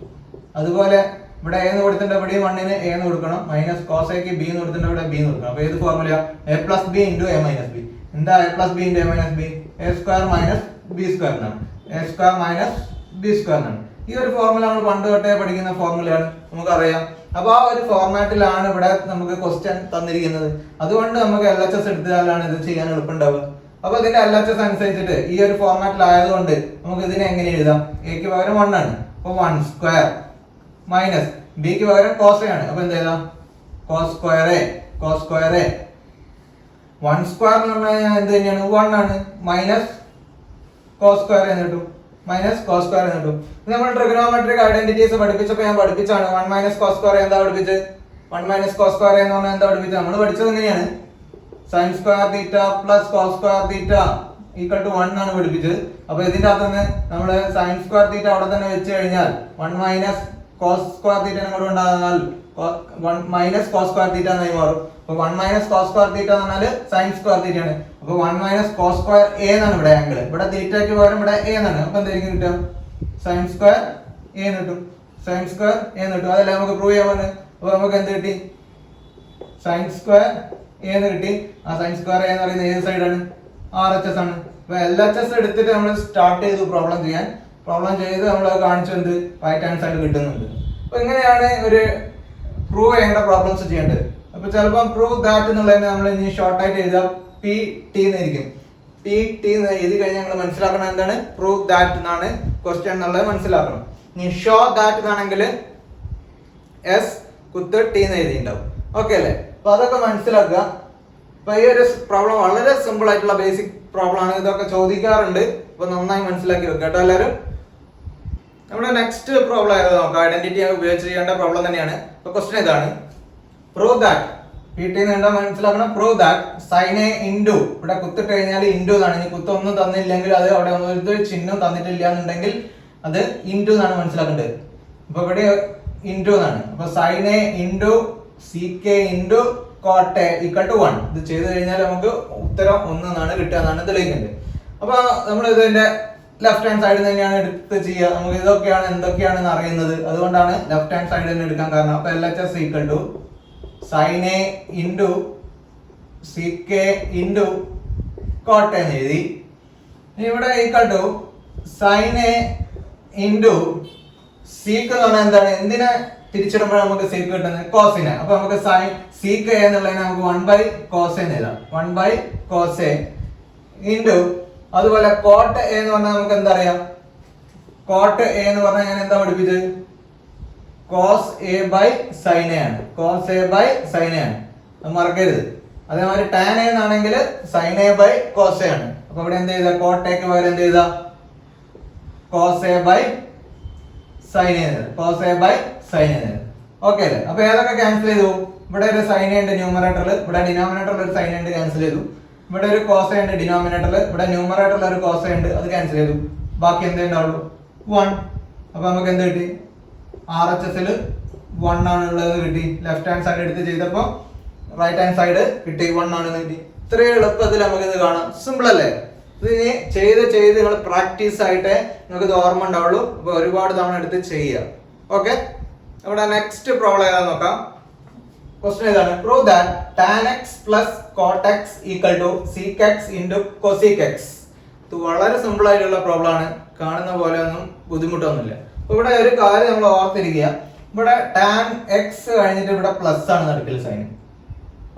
അതുപോലെ ഇവിടെ A എന്ന് കൊടുത്തിട്ട് ഇവിടെ 1-ന് A എന്ന് കൊടുക്കണം, മൈനസ് കോസൈക്ക് B എന്ന് കൊടുത്തിട്ട് ഇവിടെ B എന്ന് കൊടുക്കണം. അപ്പൊ ഏത് formula? A plus B into A minus B. എന്താ A plus B into A minus B? A square minus B square എന്നാണ്. A square minus B square എന്നാണ്. ഈ ഒരു ഫോർമുല നമ്മൾ പണ്ട് തൊട്ടേ പഠിക്കുന്ന ഫോർമുലയാണ്, നമുക്കറിയാം. അപ്പൊ ആ ഒരു ഫോർമാറ്റിലാണ് ഇവിടെ നമുക്ക് ക്വസ്റ്റ്യൻ തന്നിരിക്കുന്നത്. അതുകൊണ്ട് നമുക്ക് LHS എടുത്താലാണ് ഇത് ചെയ്യാൻ എളുപ്പമുണ്ടാവുക. അപ്പൊ ഇതിന്റെ LHS അനുസരിച്ചിട്ട് ഈ ഒരു ഫോർമാറ്റിലായതുകൊണ്ട് നമുക്ക് ഇതിനെ എങ്ങനെ എഴുതാം? എക്ക് പകരം 1 ആണ്, അപ്പൊ 1 സ്ക്വയർ മൈനസ് ബിക്ക് പകരം കോസ് ആണ്, അപ്പൊ എന്ത് ചെയ്താം? Cos square A. 1 സ്ക്വയർ എന്ന് പറഞ്ഞു കഴിഞ്ഞാൽ എന്ത് തന്നെയാണ്? 1 ആണ്, മൈനസ് കോസ് സ്ക്വയർ എന്ന് കിട്ടും, മൈനസ് കോസ് സ്ക്വയർ എന്ന് കിട്ടും. നമ്മൾ ട്രിഗണോമെട്രിക് ഐഡന്റിറ്റീസ് പഠിപ്പിച്ചപ്പോൾ ഞാൻ പഠിപ്പിച്ചാണ് 1 മൈനസ് കോസ് സ്ക്വയർ എന്താ പഠിപ്പിച്ചത്? 1 മൈനസ് കോസ് സ്ക്വയർ എന്ന് പറഞ്ഞാൽ എന്താ പഠിപ്പിച്ചത്? നമ്മൾ പഠിച്ചത് എങ്ങനെയാണ്? Sine square theta plus cos square theta equal to 1 ആണ് പഠിപ്പിച്ചത്. അപ്പൊ ഇതിന്റെ അകത്തുനിന്ന് നമ്മൾ സൈൻ സ്ക്വയർ തീറ്റ അവിടെ തന്നെ വെച്ച് കഴിഞ്ഞാൽ 1 മൈനസ് കോസ് സ്ക്വയർ തീറ്റ കൂടെ ഉണ്ടാകുന്നാൽ 1 മൈനസ് കോസ് സ്ക്വയർ തീറ്റ എന്നായി മാറും. അപ്പൊ 1 മൈനസ് കോസ് സ്ക്വയർ തീറ്റ എന്ന് പറഞ്ഞാൽ സൈൻ സ്ക്വയർ തീറ്റ ആണ്. അപ്പൊ 1 മൈനസ് കോസ് സ്ക്വയർ എ എന്നാണ് ഇവിടെ ആംഗിൾ. ഇവിടെ തീറ്റയ്ക്ക് പകരം ഇവിടെ എ എന്നാണ്. അപ്പൊ എന്തായിരിക്കും കിട്ടുക? സൈൻ സ്ക്വയർ എ എന്ന് കിട്ടും, സൈൻ സ്ക്വയർ എ എന്ന് കിട്ടും. അതല്ല നമുക്ക് പ്രൂവ് ചെയ്യാൻ പറ്റും. അപ്പൊ നമുക്ക് എന്ത് കിട്ടി? സൈൻ സ്ക്വയർ എ എന്ന് കിട്ടി. ആ സൈൻ സ്ക്വയർ എ എന്ന് പറയുന്നത് ഏത് സൈഡാണ്? RHS ആണ്. അപ്പൊ LHS എടുത്തിട്ട് നമ്മൾ സ്റ്റാർട്ട് ചെയ്തു പ്രോബ്ലം ചെയ്യാൻ. പ്രോബ്ലം ചെയ്ത് നമ്മൾ കാണിച്ചു എന്ത്? റൈറ്റ് ഹാൻഡ് സൈഡ് കിട്ടുന്നുണ്ട്. അപ്പൊ ഇങ്ങനെയാണ് ഒരു പ്രൂവ് ചെയ്യേണ്ട പ്രോബ്ലംസ് ചെയ്യേണ്ടത്. അപ്പൊ ചിലപ്പോൾ പ്രൂവ് ദാറ്റ് എന്നുള്ളതിന് നമ്മൾ ഇനി ഷോർട്ട് ആയിട്ട് എഴുതാം, PT എന്നായിരിക്കും. PT എന്ന് എഴുതി കഴിഞ്ഞാൽ നമ്മൾ മനസ്സിലാക്കണം എന്താണ്? പ്രൂവ് ദാറ്റ് എന്നാണ് ക്വസ്റ്റ്യൻ എന്നുള്ളത് മനസ്സിലാക്കണം. ഇനി ഷോ ദാറ്റ് എന്നാണെങ്കിൽ S കുത്ത് T എന്ന് എഴുതിയിട്ടുണ്ടാവും. ഓക്കെ അല്ലേ? അപ്പൊ അതൊക്കെ മനസ്സിലാക്കുക. അപ്പൊ ഈ ഒരു പ്രോബ്ലം വളരെ സിമ്പിൾ ആയിട്ടുള്ള ബേസിക് പ്രോബ്ലം ആണ്. ഇതൊക്കെ ചോദിക്കാറുണ്ട്. അപ്പൊ നന്നായി മനസ്സിലാക്കി വെക്കുക കേട്ടോ എല്ലാവരും. നമ്മുടെ നെക്സ്റ്റ് പ്രോബ്ലം ആയത് നോക്കാം. ഐഡന്റിറ്റി ഉപയോഗിച്ച് ചെയ്യേണ്ട പ്രോബ്ലം തന്നെയാണ്. അപ്പൊ ക്വസ്റ്റ്യൻ ഇതാണ്, പ്രൂവ് ദാറ്റ് PT എന്താ മനസ്സിലാക്കണം? Prove that sine A into, ഇവിടെ കുത്തിട്ട് കഴിഞ്ഞാൽ ഇൻറ്റു എന്നാണ്. ഇനി കുത്തൊന്നും തന്നില്ലെങ്കിൽ അത് അവിടെ ഒരു ചിഹ്നം തന്നിട്ടില്ല എന്നുണ്ടെങ്കിൽ അത് ഇൻറ്റു എന്നാണ് മനസ്സിലാക്കേണ്ടത്. അപ്പൊ ഇവിടെ ഇൻറ്റു എന്നാണ്. അപ്പൊ sine A into CK into cot A equal to 1. ഇത് ചെയ്ത് കഴിഞ്ഞാൽ നമുക്ക് ഉത്തരം 1 എന്നാണ് കിട്ടുക എന്നാണ് തെളിയിക്കുന്നത്. അപ്പൊ നമ്മൾ ഇതിന്റെ ലെഫ്റ്റ് ഹാൻഡ് സൈഡിൽ തന്നെയാണ് എടുത്ത് ചെയ്യുക. നമുക്ക് ഇതൊക്കെയാണ് എന്തൊക്കെയാണെന്ന് അറിയുന്നത്, അതുകൊണ്ടാണ് ലെഫ്റ്റ് ഹാൻഡ് സൈഡിൽ തന്നെ എടുക്കാൻ കാരണം. അപ്പൊ LHS equal to sine A into CK into cot എന്ന് എഴുതി. ഇവിടെ equal to sine A into sec എന്ന് പറഞ്ഞാൽ എന്താണ്? എന്തിനെ തിരിച്ചിടുമ്പോൾ നമുക്ക് സീക്ക് കിട്ടുന്നത്? കോസിനെ. അപ്പൊ നമുക്ക് സൈൻ CK എന്നുള്ളതിനെ നമുക്ക് 1/cos എന്ന് എഴുതാം. 1/cos ഇൻറ്റു അതുപോലെ കോട്ട് എ എന്ന് പറഞ്ഞാൽ നമുക്ക് എന്താ അറിയാം? കോട്ട് എ എന്ന് പറഞ്ഞാൽ ഞാൻ എന്താ പഠിപ്പിച്ചത്? cos A by sin A ആണ്. cos A by sin A ആണ്, അത് മറക്കരുത്. അതേമാതിരി tan A എന്നാണെങ്കിൽ sin A by cos A ആണ്. അപ്പൊ ഇവിടെ എന്ത് ചെയ്താ? കോട്ട് എക്ക് പകരം എന്ത് ചെയ്താ? cos A by sin A. cos A by sin A. Okay അല്ലേ? അപ്പൊ ഏതൊക്കെ ക്യാൻസൽ ചെയ്തു? ഇവിടെ ഒരു sin A ഉണ്ട് ന്യൂമറേറ്ററിൽ, ഇവിടെ ഡിനോമിനേറ്ററിൽ ഒരു sin A ഉണ്ട്, ക്യാൻസൽ ചെയ്തു. ഇവിടെ ഒരു cos A ഉണ്ട് ഡിനോമിനേറ്ററിൽ, ഇവിടെ ന്യൂമറേറ്ററിൽ ഒരു cos A ഉണ്ട്, അത് ക്യാൻസൽ ചെയ്തു. ബാക്കി എന്തേ ഉണ്ടാവുള്ളൂ? 1. അപ്പൊ നമുക്ക് എന്ത് കിട്ടി? RHS 1 ആണുള്ളത് കിട്ടി. ലെഫ്റ്റ് ഹാൻഡ് സൈഡ് എടുത്ത് ചെയ്തപ്പോൾ റൈറ്റ് ഹാൻഡ് സൈഡ് കിട്ടി, 1 ആണെന്ന് കിട്ടി. ഇത്രയും എളുപ്പത്തിൽ നമുക്ക് ഇത് കാണാം. സിമ്പിൾ അല്ലേ? ഇത് ചെയ്ത് നിങ്ങൾ പ്രാക്ടീസ് ആയിട്ടേ നിങ്ങൾക്ക് ഇത് ഓർമ്മ ഉണ്ടാവുള്ളൂ. അപ്പൊ ഒരുപാട് തവണ എടുത്ത് ചെയ്യുക. ഓക്കെ, നമ്മുടെ നെക്സ്റ്റ് പ്രോബ്ലം ഏതാ നോക്കാം. ക്വസ്റ്റ്യൻ ഇതാണ്, prove that tan x plus cot x equal to sec x into cosec x. ഇത് വളരെ സിമ്പിൾ ആയിട്ടുള്ള പ്രോബ്ലം ആണ്. കാണുന്ന പോലെ ഒന്നും ബുദ്ധിമുട്ടൊന്നുമില്ല. ഇവിടെ ഒരു കാര്യം നമ്മൾ ഓർത്തിരിക്കുക, ഇവിടെ tan x കഴിഞ്ഞിട്ട് ഇവിടെ പ്ലസ് ആണ് നടുക്കിൽ സൈൻ.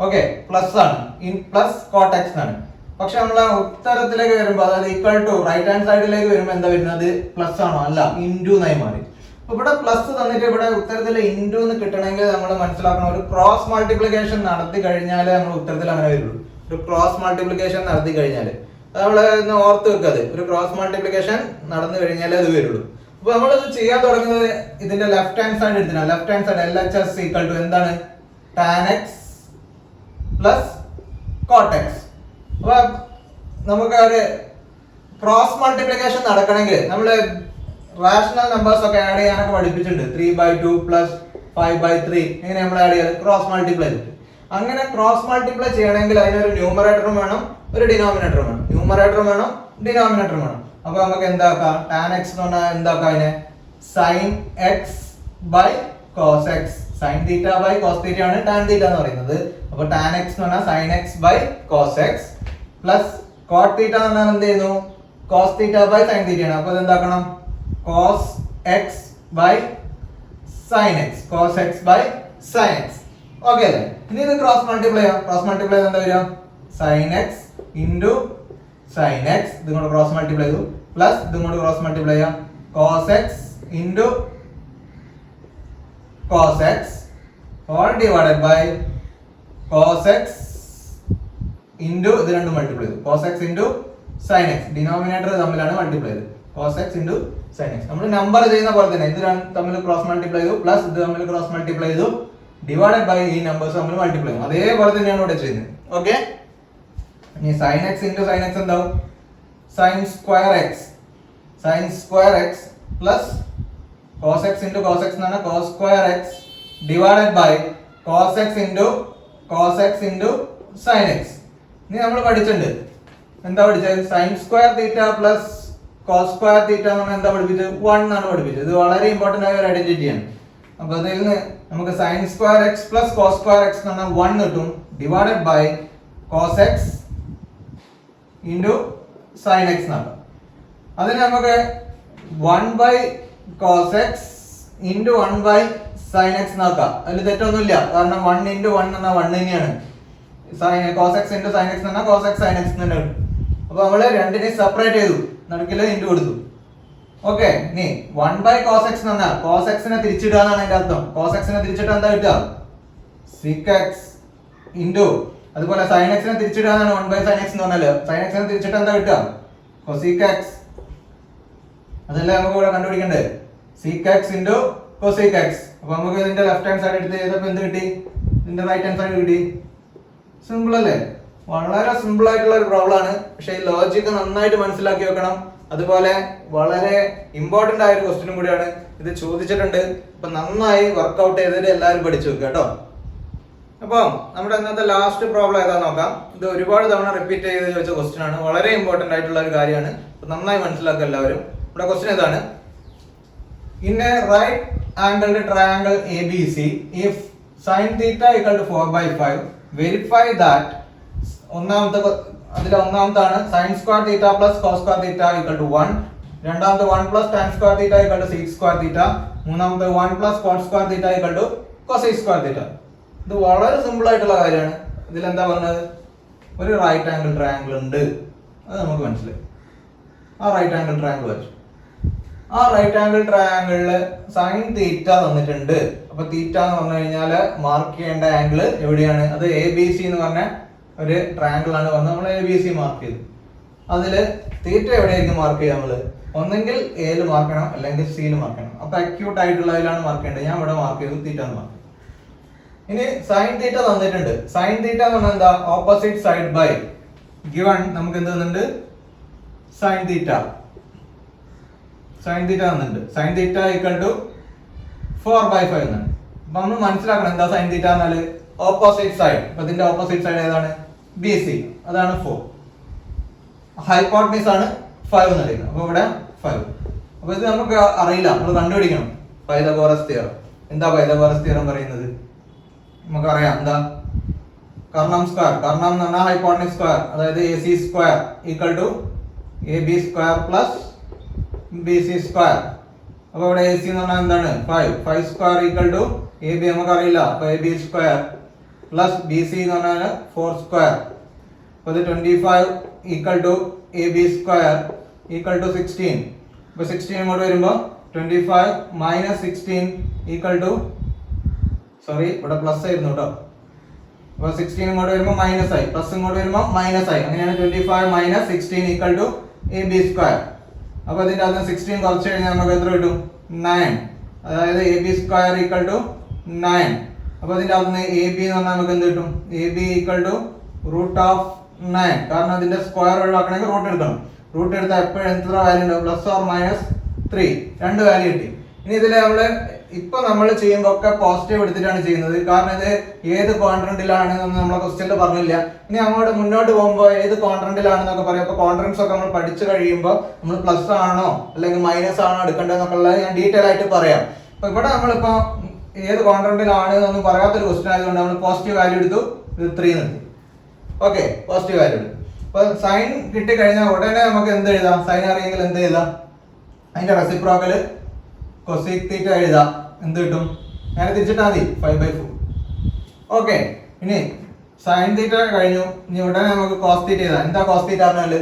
ഓക്കെ, പ്ലസ് ആണ്, ഇൻ പ്ലസ് cot x ആണ്. പക്ഷെ നമ്മൾ ഉത്തരത്തിലേക്ക് വരുമ്പോൾ, അതായത് ഈക്വൽ ടു റൈറ്റ് ഹാൻഡ് സൈഡിലേക്ക് വരുമ്പോൾ എന്താ വരുന്നത്? പ്ലസ് ആണോ? അല്ല, ഇൻറ്റു എന്നായി മാറി. ഇവിടെ പ്ലസ് തന്നിട്ട് ഇവിടെ ഉത്തരത്തിൽ ഇൻറ്റു എന്ന് കിട്ടണമെങ്കിൽ നമ്മൾ മനസ്സിലാക്കണം, ഒരു ക്രോസ് മൾട്ടിപ്ലിക്കേഷൻ നടത്തി കഴിഞ്ഞാൽ നമ്മൾ ഉത്തരത്തിൽ അങ്ങനെ വരുള്ളൂ. ഒരു ക്രോസ് മൾട്ടിപ്ലിക്കേഷൻ നടത്തി കഴിഞ്ഞാൽ അത് നമ്മൾ ഓർത്ത് വെക്കാതെ, ഒരു ക്രോസ് മൾട്ടിപ്ലിക്കേഷൻ നടന്നു കഴിഞ്ഞാലേ അത് വരുള്ളൂ. അപ്പൊ നമ്മൾ ഇത് ചെയ്യാൻ തുടങ്ങുന്നത് ഇതിന്റെ ലെഫ്റ്റ് ഹാൻഡ് സൈഡ് എടുത്തിട്ടാണ്. Left hand side LHS equal to എന്താണ്, tan x plus cot x. അപ്പൊ നമുക്ക് ഒരു ക്രോസ് മൾട്ടിപ്ലിക്കേഷൻ നടക്കണമെങ്കിൽ നമ്മൾ റാഷണൽ നമ്പേഴ്സ് ഒക്കെ ആഡ് ചെയ്യാനൊക്കെ പഠിപ്പിച്ചിട്ടുണ്ട്. 3/2 പ്ലസ് 5/3 ഇങ്ങനെ നമ്മൾ ആഡ് ചെയ്യാം, ക്രോസ് മൾട്ടിപ്ലൈ ചെയ്തിട്ട്. അങ്ങനെ ക്രോസ് മൾട്ടിപ്ലൈ ചെയ്യണമെങ്കിൽ അതിനൊരു ന്യൂമറേറ്ററും വേണം, ഒരു ഡിനോമിനേറ്ററും വേണം. ന്യൂമറേറ്ററും വേണം, ഡിനോമിനേറ്ററും വേണം. അപ്പൊ നമുക്ക് എന്താക്കാം, tan x എന്ന് പറഞ്ഞാൽ എന്താക്കാം, അതിനെ sin x by cos x. sin theta by cos theta ആണ് tan theta എന്ന് പറയുന്നത്. അപ്പൊ tan x എന്ന് പറഞ്ഞാൽ sin x by cos x plus cot theta എന്ന് പറഞ്ഞാൽ എന്ത് ചെയ്യുന്നു, cos theta by sin theta ആണ്. അപ്പൊ എന്താക്കണം, cos x by sin x, cos x by sin x. Okay അല്ലേ? ഇനി ഇത് ക്രോസ് മൾട്ടിപ്ലൈ ചെയ്യാം. ക്രോസ് മൾട്ടിപ്ലൈ എന്താ വരിക, sin x into sin x, ഇത് കൊണ്ട് ക്രോസ് മൾട്ടിപ്ലൈ ചെയ്തു, പ്ലസ് ഇത് കൊണ്ട് ക്രോസ് മൾട്ടിപ്ലൈ ചെയ്യാം, cos x into cos x all divided by cos x into ഇത് രണ്ടും മൾട്ടിപ്ലൈ ചെയ്തു, cos x into sin x. Denominator തമ്മിലാണ് മൾട്ടിപ്ലൈ ചെയ്തത്, cos x into sin x. നമ്മൾ നമ്പർ ചെയ്യുന്ന പോലെ തന്നെ ഇത് തമ്മിൽ ക്രോസ് മൾട്ടിപ്ലൈ ചെയ്തു, പ്ലസ് ഇത് തമ്മിൽ ക്രോസ് മൾട്ടിപ്ലൈ ചെയ്തു, ഡിവൈഡഡ് ബൈ ഈ നമ്പേഴ്സ് തമ്മിൽ മൾട്ടിപ്ലൈ ചെയ്യും. അതേപോലെ തന്നെയാണ് ഇവിടെ ചെയ്യുന്നത്. ഓക്കെ, ഇനി sin x into sin x എന്താവും, sin square x, sin square x plus cos x into cos x എന്നാണ് cos square x divided by cos x into sin x. ഇനി നമ്മൾ പഠിച്ചിട്ടുണ്ട്, എന്താ പഠിച്ചത്, sin square theta plus cos square theta എന്ന് പറഞ്ഞാൽ എന്താ പഠിപ്പിച്ചത്, 1 ആണ് പഠിപ്പിച്ചത്. ഇത് വളരെ ഇമ്പോർട്ടന്റ് ആയ ഒരു ഐഡന്റിറ്റിയാണ്. അപ്പൊ അതിൽ നിന്ന് നമുക്ക് sin square x plus cos square x എന്ന് പറഞ്ഞാൽ 1 കിട്ടും, divided by cos x into sin x എന്നാണ്. അതിന് നമുക്ക് 1 by cos x into 1 by sin x നോക്കാം. അതിൽ തെറ്റൊന്നുമില്ല, കാരണം 1 ഇൻറ്റു 1 എന്നാൽ 1 തന്നെയാണ്. cos x into sin x എന്നാൽ cos x sin x തന്നെ കിട്ടും. അപ്പൊ നമ്മള് രണ്ടിനെ സെപ്പറേറ്റ് ചെയ്തു, നടുക്കില് ഇൻറ്റു കൊടുത്തു. ഓക്കെ, ഇനി 1 ബൈ cos x എന്ന് പറഞ്ഞാൽ cos x നെ തിരിച്ചിടുക എന്നാണ് അതിന്റെ അർത്ഥം. cos x നെ തിരിച്ചിട്ട് എന്താ കിട്ടുക, sec x ഇൻറ്റു, അതുപോലെ sin x നെ തിരിച്ചിടുക എന്നാണ് 1 ബൈ sin x എന്ന് പറഞ്ഞാല്, sin x നെ തിരിച്ചിട്ട് എന്താ കിട്ടുക, cosec x. അതല്ലേ നമുക്ക് ഇവിടെ കണ്ടുപിടിക്കണ്ടേ, sec x into cosec x. അപ്പൊ നമുക്ക് ഇതിന്റെ ലെഫ്റ്റ് ഹാൻഡ് സൈഡ് എടുത്ത് ചെയ്തപ്പോ എന്ത് കിട്ടി, ഇതിന്റെ റൈറ്റ് ഹാൻഡ് സൈഡ് കിട്ടി. സിമ്പിൾ അല്ലേ, വളരെ സിമ്പിൾ ആയിട്ടുള്ള ഒരു പ്രോബ്ലം ആണ്. പക്ഷെ ഈ ലോജിക്ക് നന്നായിട്ട് മനസ്സിലാക്കി വെക്കണം. അതുപോലെ വളരെ ഇമ്പോർട്ടന്റ് ആയ ഒരു ക്വസ്റ്റ്യനും കൂടിയാണ് ഇത്, ചോദിച്ചിട്ടുണ്ട്. അപ്പൊ നന്നായി വർക്ക്ഔട്ട് ചെയ്തിട്ട് എല്ലാവരും പഠിച്ചു വെക്കുക കേട്ടോ. അപ്പം നമ്മുടെ ഇന്നത്തെ ലാസ്റ്റ് പ്രോബ്ലം ഏതാന്ന് നോക്കാം. ഇത് ഒരുപാട് തവണ റിപ്പീറ്റ് ചെയ്ത് ചോദിച്ച ക്വസ്റ്റ്യൻ ആണ്, വളരെ ഇമ്പോർട്ടന്റ് ആയിട്ടുള്ള ഒരു കാര്യമാണ്. നന്നായി മനസ്സിലാക്കുക എല്ലാവരും. ഇവിടെ ക്വസ്റ്റ്യൻ ഏതാണ്, in A right angled triangle ABC if sin theta equal to 4/5 verify that ഒന്നാമത്താണ് sin square theta plus cos square theta equal to 1, രണ്ടാമത്തെ 1 plus tan square theta equal to sec square theta, മൂന്നാമത്തെ 1 plus cot square theta equal to cosec square theta. ഇത് വളരെ simple ആയിട്ടുള്ള കാര്യമാണ്. ഇതിൽ എന്താ പറഞ്ഞത്, ഒരു റൈറ്റ് ആംഗിൾ ട്രയാംഗിൾ ഉണ്ട്, അത് നമുക്ക് മനസ്സിലായി. ആ റൈറ്റ് ആംഗിൾ ട്രയാംഗിൾ വെച്ചു, ആ റൈറ്റ് ആംഗിൾ ട്രയാംഗിളില് sin തീറ്റ തന്നിട്ടുണ്ട്. അപ്പൊ തീറ്റ എന്ന് പറഞ്ഞു കഴിഞ്ഞാല് മാർക്ക് ചെയ്യേണ്ട ആംഗിൾ എവിടെയാണ്, അത് ABC എന്ന് പറഞ്ഞ ഒരു ട്രയാംഗിൾ ആണ് പറഞ്ഞത്. നമ്മൾ ABC മാർക്ക് ചെയ്തു. അതില് തീറ്റ എവിടെയായിരിക്കും മാർക്ക് ചെയ്യുക, നമ്മള് ഒന്നെങ്കിൽ എയിൽ മാർക്ക് ചെയ്യണം, അല്ലെങ്കിൽ സിയിൽ മാർക്ക് ചെയ്യണം. അപ്പൊ അക്യൂട്ട് ആയിട്ടുള്ളതിലാണ് മാർക്ക് ചെയ്യേണ്ടത്. ഞാൻ ഇവിടെ മാർക്ക് ചെയ്തു, തീറ്റ എന്ന് മാർക്ക് ചെയ്തു. ഇനി sin തീറ്റ തന്നിട്ടുണ്ട്. sin തീറ്റ എന്ന് പറഞ്ഞാൽ എന്താ, ഓപ്പോസിറ്റ് സൈഡ് ബൈ ഗിവൺ നമുക്ക് എന്ത് തന്നിട്ടുണ്ട്, sin തീറ്റ. sin തീറ്റ തന്നിട്ടുണ്ട്. sin തീറ്റ ഈക്വൽ ടു 4/5 എന്നാണ്. അപ്പൊ നമ്മൾ മനസ്സിലാക്കണം എന്താ sin തീറ്റ എന്നാല്, ഓപ്പോസിറ്റ് സൈഡ്. അപ്പൊ ഇതിന്റെ ഓപ്പോസിറ്റ് സൈഡ് ഏതാണ്, BC, അതാണ് 4. ഹൈപ്പോട്ടനസ് ആണ് 5 എന്ന് പറയുന്നത്. അപ്പൊ ഇവിടെ 5. അപ്പൊ ഇത് നമുക്ക് അറിയില്ല, നമ്മൾ കണ്ടുപിടിക്കണം. Pythagoras theorem. എന്താ പൈതഗോറസ് തിയറം പറയുന്നത്, നമുക്കറിയാം. എന്താ, കർണം സ്ക്വയർ. കർണം എന്ന് പറഞ്ഞാൽ ഹൈപ്പോട്ടനസ് സ്ക്വയർ, അതായത് AC square equal to AB square plus BC square. അപ്പൊ ഇവിടെ AC എന്ന് പറഞ്ഞാൽ എന്താണ്, 5 സ്ക്വയർ ഈക്വൽ ടു AB നമുക്കറിയില്ല, അപ്പൊ AB സ്ക്വയർ പ്ലസ് BC എന്ന് പറഞ്ഞാൽ 4 സ്ക്വയർ. അപ്പൊ ഇത് 25 equal to AB square equal to 16. അപ്പൊ 16 ഇങ്ങോട്ട് വരുമ്പോ 25 minus 16 equal to, സോറി ഇവിടെ പ്ലസ് ആയിരുന്നു കേട്ടോ. അപ്പോൾ 16 ഇങ്ങോട്ട് വരുമ്പോൾ മൈനസ് ആയി, പ്ലസ് ഇങ്ങോട്ട് വരുമ്പോൾ മൈനസ് ആയി. അങ്ങനെയാണ് 25 minus 16 equal to AB square. അപ്പോൾ ഇതിൻ്റെ അകത്ത് 16 കുറച്ച് കഴിഞ്ഞാൽ നമുക്ക് എത്ര കിട്ടും? 9. അതായത് AB സ്ക്വയർ ഈക്വൽ ടു 9. അപ്പോൾ ഇതിൻ്റെ അകത്ത് AB എന്ന് പറഞ്ഞാൽ നമുക്ക് എന്ത് കിട്ടും? AB equal to root of 9. കാരണം അതിന്റെ സ്ക്വയർ ഒഴിവാക്കണമെങ്കിൽ റൂട്ട് എടുക്കണം. റൂട്ട് എടുത്താൽ എപ്പോഴും എത്ര വാല്യൂ ഉണ്ടാവും? പ്ലസ് ഓർ മൈനസ് 3, 2 വാല്യൂ കിട്ടി. ഇനി ഇതിൽ നമ്മൾ ചെയ്യുമ്പോൾ ഒക്കെ പോസിറ്റീവ് എടുത്തിട്ടാണ് ചെയ്യുന്നത്. കാരണം ഇത് ഏത് ക്വാഡ്രന്റിലാണ് എന്ന് നമ്മളെ ക്വസ്റ്റ്യനിൽ പറഞ്ഞില്ല. ഇനി അങ്ങോട്ട് മുന്നോട്ട് പോകുമ്പോൾ ഏത് ക്വാഡ്രന്റിലാണെന്നൊക്കെ പറയും. അപ്പോൾ ക്വാഡ്രന്റ്സ് ഒക്കെ നമ്മൾ പഠിച്ചു കഴിയുമ്പോൾ നമ്മൾ പ്ലസ് ആണോ അല്ലെങ്കിൽ മൈനസ് ആണോ എടുക്കേണ്ടതെന്നൊക്കെ ഉള്ളത് ഞാൻ ഡീറ്റെയിൽ ആയിട്ട് പറയാം. അപ്പോൾ ഇവിടെ നമ്മളിപ്പോൾ ഏത് ക്വാഡ്രന്റിലാണ് എന്നൊന്നും പറയാത്തൊരു ക്വസ്റ്റ്യൻ ആയതുകൊണ്ട് നമ്മൾ പോസിറ്റീവ് വാല്യൂ എടുത്തു, ഇത് 3 നിർത്തി. Okay, positive value. അപ്പൊ സൈൻ കിട്ടിക്കഴിഞ്ഞാൽ ഉടനെ നമുക്ക് എന്ത് എഴുതാം? സൈൻ അറിയെങ്കിൽ എന്ത് എഴുതാം? അതിന്റെ റെസിപ്രോക്കല് കൊസീക് തീറ്റ എഴുതാം. എന്ത് കിട്ടും? നേരെ തിരിച്ചിട്ടാൽ മതി, 5/4. ഓക്കെ, ഇനി സൈൻ തീറ്റ കഴിഞ്ഞു. ഇനി ഉടനെ നമുക്ക് കോസ് തീറ്റ എഴുതാം. എന്താ കോസ് തീറ്റ പറഞ്ഞാല്?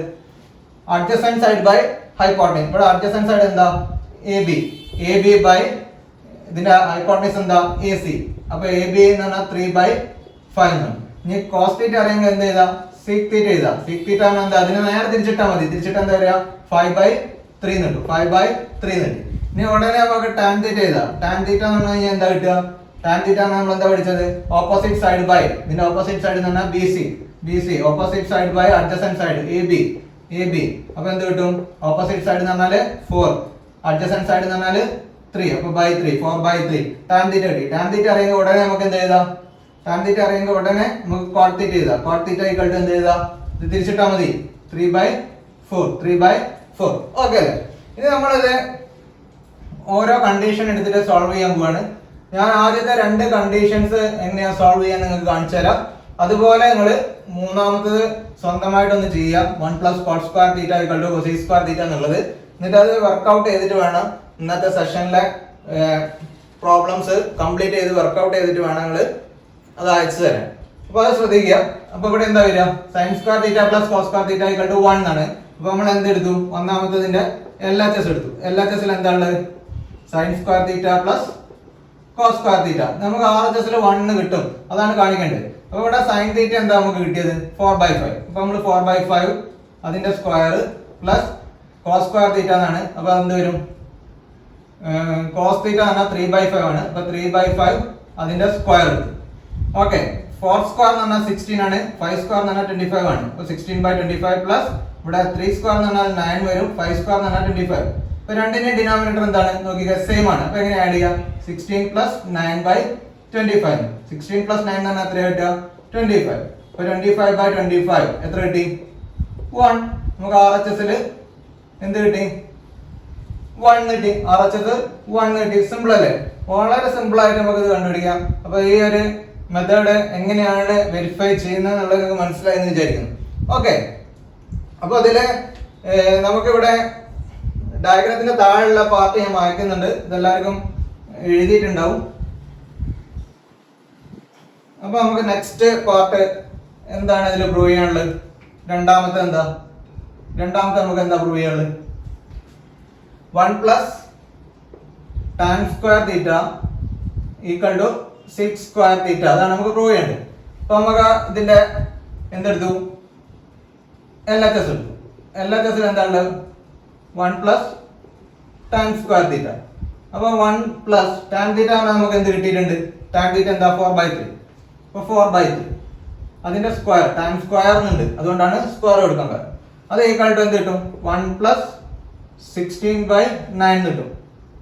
Adjacent side by hypotenuse. ഇവിടെ അഡ്ജസന്റ് സൈഡ് എന്താ? AB. AB ബൈ ഇതിന്റെ ഹൈപ്പോട്ടനസ് എന്താ? AC. അപ്പൊ AB എന്ന് പറഞ്ഞാൽ 3/5 ആണ്. ഇനി കോസ് തീറ്റ അറിയാമെങ്കിൽ എന്ത് ചെയ്താ? സീക് തീറ്റ എഴുതാ. സീക് തീറ്റ എന്താ? അതിനെ നേരെ തിരിച്ചിട്ടാൽ മതി. തിരിച്ചിട്ട് എന്താ പറയാ? 5/3 കിട്ടും. 5/3 കിട്ടി. ഇനി ഉടനെ നമുക്ക് ടാൻ തീറ്റ എഴുതാം. ടാൻ തീറ്റ എന്ന് പറഞ്ഞു കഴിഞ്ഞാൽ എന്താ കിട്ടുക? ടാൻ തീറ്റ നമ്മൾ എന്താ പഠിച്ചത്? ഓപ്പോസിറ്റ് സൈഡ് ബൈ ഇതിന്റെ ഓപ്പോസിറ്റ് സൈഡ് എന്ന് പറഞ്ഞാൽ BC. Opposite side by adjacent side AB. അപ്പൊ എന്ത് കിട്ടും? ഓപ്പോസിറ്റ് സൈഡ് എന്ന് പറഞ്ഞാല് 4, അഡ്ജസന്റ് സൈഡ് എന്ന് പറഞ്ഞാല് 3. അപ്പൊ 4/3 ടാൻ തീറ്റ കിട്ടി. ടാൻ തീറ്റ അറിയുമ്പോൾ ഉടനെ നമുക്ക് എന്ത് എഴുതാം? ടാൻ തീറ്റ അറിയുമ്പോൾ ഉടനെ നമുക്ക് കോട്ട് തീറ്റ എഴുതാം. കോട്ട് തീറ്റ ഈക്വൽ ടു എന്ത് എഴുതാം? ഇത് തിരിച്ചിട്ടാൽ മതി, 3/4. ഓക്കെ അല്ലേ? ഇനി നമ്മളിത് ഓരോ കണ്ടീഷൻ എടുത്തിട്ട് സോൾവ് ചെയ്യാൻ പോവാണ്. ഞാൻ ആദ്യത്തെ 2 കണ്ടീഷൻസ് എങ്ങനെയാ സോൾവ് ചെയ്യാൻ നിങ്ങൾക്ക് കാണിച്ചു തരാം. അതുപോലെ നിങ്ങൾ മൂന്നാമത്തത് സ്വന്തമായിട്ടൊന്ന് ചെയ്യാം. 1 + cos square theta equal to cosec square theta എന്നുള്ളത്. എന്നിട്ട് അത് വർക്ക്ഔട്ട് ചെയ്തിട്ട് വേണം ഇന്നത്തെ സെഷനിലെ പ്രോബ്ലംസ് കംപ്ലീറ്റ് ചെയ്ത് വർക്ക്ഔട്ട് ചെയ്തിട്ട് വേണം നിങ്ങൾ അത് അയച്ചു തരാം. അപ്പൊ അത് ശ്രദ്ധിക്കുക. അപ്പൊ ഇവിടെ എന്താ വരിക? Sine square theta plus cos square theta equal to 1 ആണ്. അപ്പൊ നമ്മൾ എന്തെടുത്തു? ഒന്നാമത്തതിന്റെ LHS എടുത്തു. LHS എന്താ ഉള്ളത്? Sine square theta plus cos square theta. നമുക്ക് RHS 1 കിട്ടും, അതാണ് കാണിക്കേണ്ടത്. അപ്പൊ ഇവിടെ സൈൻ തീറ്റ എന്താ നമുക്ക് കിട്ടിയത്? 4/5. അപ്പൊ നമ്മൾ 4/5 അതിന്റെ square plus cos square theta എന്നാണ്. അപ്പൊ എന്ത് വരും? കോസ് തീറ്റ പറഞ്ഞാൽ 3/5 ആണ്. അപ്പൊ 3/5 അതിന്റെ സ്ക്വയർ. ഓക്കെ, 4 സ്ക്വയർ എന്ന് പറഞ്ഞാൽ 16 ആണ്. 5 സ്ക്വയർ എന്ന് പറഞ്ഞാൽ 25 ആണ്. അപ്പൊ 16/25 പ്ലസ് ഇവിടെ 3 സ്ക്വയർ എന്ന് പറഞ്ഞാൽ 9 വരും. 5 സ്ക്വയർ എന്ന് പറഞ്ഞാൽ 25. അപ്പൊ രണ്ടിന്റെ ഡിനോമിനേറ്റർ എന്താണ് നോക്കിക്കുക? സെയിം ആണ്. അപ്പൊ എങ്ങനെ ആഡ് ചെയ്യാം? 16 + 9/25. 16 + 9 എന്ന് പറഞ്ഞാൽ എത്ര കിട്ടുക? 25. അപ്പൊ 25/25 എത്ര കിട്ടി? 1. നമുക്ക് RHS എന്ത് കിട്ടി? 1 കിട്ടി. RHS 1 കിട്ടി. സിമ്പിൾ അല്ലേ? വളരെ സിമ്പിൾ ആയിട്ട് നമുക്ക് ഇത് കണ്ടുപിടിക്കാം. അപ്പൊ ഈ ഒരു മെത്തേഡ് എങ്ങനെയാണ് വെരിഫൈ ചെയ്യുന്നത് എന്നുള്ളത് നിങ്ങൾക്ക് മനസ്സിലായി എന്ന് വിചാരിക്കുന്നു. ഓക്കെ, അപ്പൊ അതില് നമുക്കിവിടെ ഡയഗ്രത്തിന്റെ താഴെയുള്ള പാർട്ട് ഞാൻ മായ്ക്കുന്നുണ്ട്. ഇതെല്ലാവർക്കും എഴുതിയിട്ടുണ്ടാവും. അപ്പൊ നമുക്ക് നെക്സ്റ്റ് പാർട്ട് എന്താണ് ഇതിൽ പ്രൂവ് ചെയ്യാനുള്ളത്? രണ്ടാമത്തെ നമുക്ക് എന്താ പ്രൂവ് ചെയ്യാനുള്ളത്? 1 + tan square theta equal to 6 square theta. അതാണ് നമുക്ക് പ്രൂവ് ചെയ്യേണ്ടത്. അപ്പൊ നമുക്ക് ഇതിന്റെ എന്തെടുത്തു? LHS എടുത്തു. LHS എന്താ ഉള്ളത്? 1 + tan സ്ക്വയർ തീറ്റ. അപ്പൊ 1 + tan തീറ്റ നമുക്ക് എന്ത് കിട്ടിയിട്ടുണ്ട്? tan തീറ്റ എന്താ? 4/3. അപ്പൊ 4/3 അതിന്റെ സ്ക്വയർ, tan സ്ക്വയർ ഉണ്ട്, അതുകൊണ്ടാണ് സ്ക്വയർ കൊടുക്കാൻ കാരണം. അത് ഈക്വൽ ടു എന്ത് കിട്ടും? 1 + 16/9 കിട്ടും.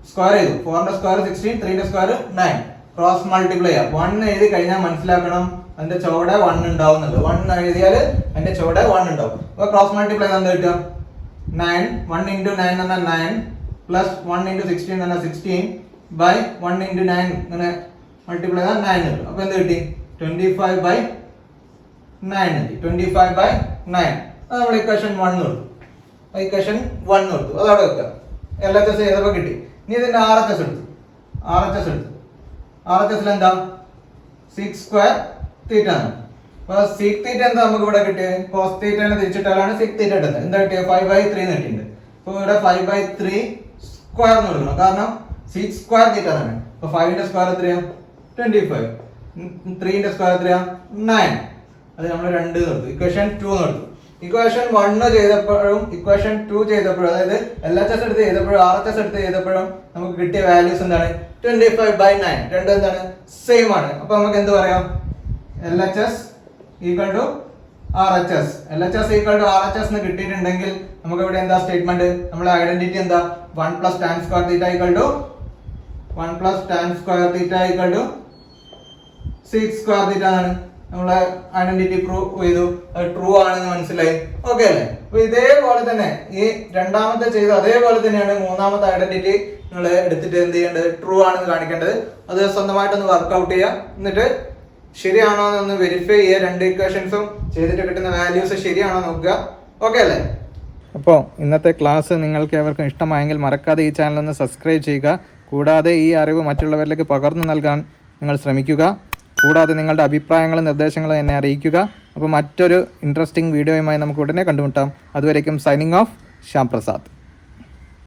സ്ക്വയർ ചെയ്തു. 4ന്റെ സ്ക്വയർ 16, 3ന്റെ സ്ക്വയർ 9. ക്രോസ് മൾട്ടിപ്ലൈ ചെയ്യാം. 1 എഴുതി കഴിഞ്ഞാൽ മനസ്സിലാക്കണം അതിന്റെ ചുവടെ 1 ഉണ്ടാവും എന്നുള്ളത്. 1 എഴുതിയാൽ അതിന്റെ ചുവടെ 1 ഉണ്ടാവും. അപ്പൊ ക്രോസ് മൾട്ടിപ്ലൈ എന്താ കിട്ടുക? 9. 1 × 9 എന്ന് പറഞ്ഞാൽ 9 പ്ലസ് 1 × 16 എന്ന് പറഞ്ഞാൽ 16/1 × 9 ഇങ്ങനെ മൾട്ടിപ്ലൈ ചെയ്താൽ 9 കിട്ടും. അപ്പൊ എന്ത് കിട്ടി? 25/9 കിട്ടി. 25/9 അത് നമ്മൾ ഇക്വേഷൻ 1 കൊടുത്തു. ഇക്വേഷൻ 1 കൊടുത്തു. അതവിടെ വെക്കുക. LHS ചെയ്തപ്പോൾ കിട്ടി. ഇനി ഇതിന്റെ RHS എടുത്തു. RHS എന്താ? 6 സ്ക്വയർ തീറ്റ ആണ്. അപ്പൊ സീക് തീറ്റ എന്താ നമുക്ക് ഇവിടെ കിട്ടിയത്? കോസ് തീറ്റനെ തിരിച്ചിട്ടാലാണ് സീക് തീറ്റ കിട്ടുന്നത്. എന്താ കിട്ടിയത്? 5/3 കിട്ടിയിട്ടുണ്ട്. അപ്പൊ ഇവിടെ 5/3 സ്ക്വയർ എന്ന് കൊടുക്കണം, കാരണം 6 സ്ക്വയർ തീറ്റ തന്നെ. അപ്പൊ 5ന്റെ സ്ക്വയർ എത്രയാണ് 25, 3ന്റെ സ്ക്വയർ എത്രയാണ് 9. അത് നമ്മൾ 2 എടുത്തു. ഇക്വേഷൻ 2 എടുത്തു. ഇക്വേഷൻ 1 ചെയ്തപ്പോഴും ഇക്വേഷൻ 2 ചെയ്തപ്പോഴും, അതായത് LHS എടുത്ത് ചെയ്തപ്പോഴും RHS എടുത്ത് ചെയ്തപ്പോഴും നമുക്ക് കിട്ടിയ വാല്യൂസ് എന്താണ് 25/9. രണ്ടും എന്താണ് സെയിം ആണ്. അപ്പൊ നമുക്ക് എന്ത് പറയാം, LHS equal to RHS. LHS equal to RHS എന്ന് കിട്ടിയിട്ടുണ്ടെങ്കിൽ നമുക്ക് ഇവിടെ എന്താ സ്റ്റേറ്റ്മെന്റ്, നമ്മുടെ ഐഡന്റിറ്റി എന്താ 1 + tan square theta equal to 1 + tan square theta equal to 6 square theta ആണ്. നമ്മളെ ഐഡന്റിറ്റി പ്രൂവ് ചെയ്തു, അത് ട്രൂ ആണെന്ന് മനസ്സിലായി. ഓക്കെ അല്ലേ? അപ്പൊ ഇതേപോലെ തന്നെ ഈ രണ്ടാമത്തെ ചെയ്ത അതേപോലെ തന്നെയാണ് മൂന്നാമത്തെ ഐഡന്റിറ്റി നിങ്ങൾ എടുത്തിട്ട് എന്ത് ചെയ്യേണ്ടത്, ട്രൂ ആണെന്ന് കാണിക്കേണ്ടത്. അത് സ്വന്തമായിട്ടൊന്ന് വർക്ക്ഔട്ട് ചെയ്യുക, എന്നിട്ട് ശരിയാണോ എന്ന് വെരിഫൈ ചെയ്യുക. 2 ഇക്വേഷൻസും ചെയ്തിട്ട് കിട്ടുന്ന വാല്യൂസ് ശരിയാണോ നോക്കുക. ഓക്കെ അല്ലേ? അപ്പോൾ ഇന്നത്തെ ക്ലാസ് നിങ്ങൾക്ക് ഏവർക്കും ഇഷ്ടമായെങ്കിൽ മറക്കാതെ ഈ ചാനൽ ഒന്ന് സബ്സ്ക്രൈബ് ചെയ്യുക. കൂടാതെ ഈ അറിവ് മറ്റുള്ളവരിലേക്ക് പകർന്നു നൽകാൻ നിങ്ങൾ ശ്രമിക്കുക. കൂടാതെ നിങ്ങളുടെ അഭിപ്രായങ്ങളും നിർദ്ദേശങ്ങളും എന്നെ അറിയിക്കുക. അപ്പോൾ മറ്റൊരു ഇൻട്രസ്റ്റിംഗ് വീഡിയോയുമായി നമുക്ക് ഉടനെ കണ്ടുമുട്ടാം. അതുവരേക്കും സൈനിങ് ഓഫ്, ശ്യാം പ്രസാദ്.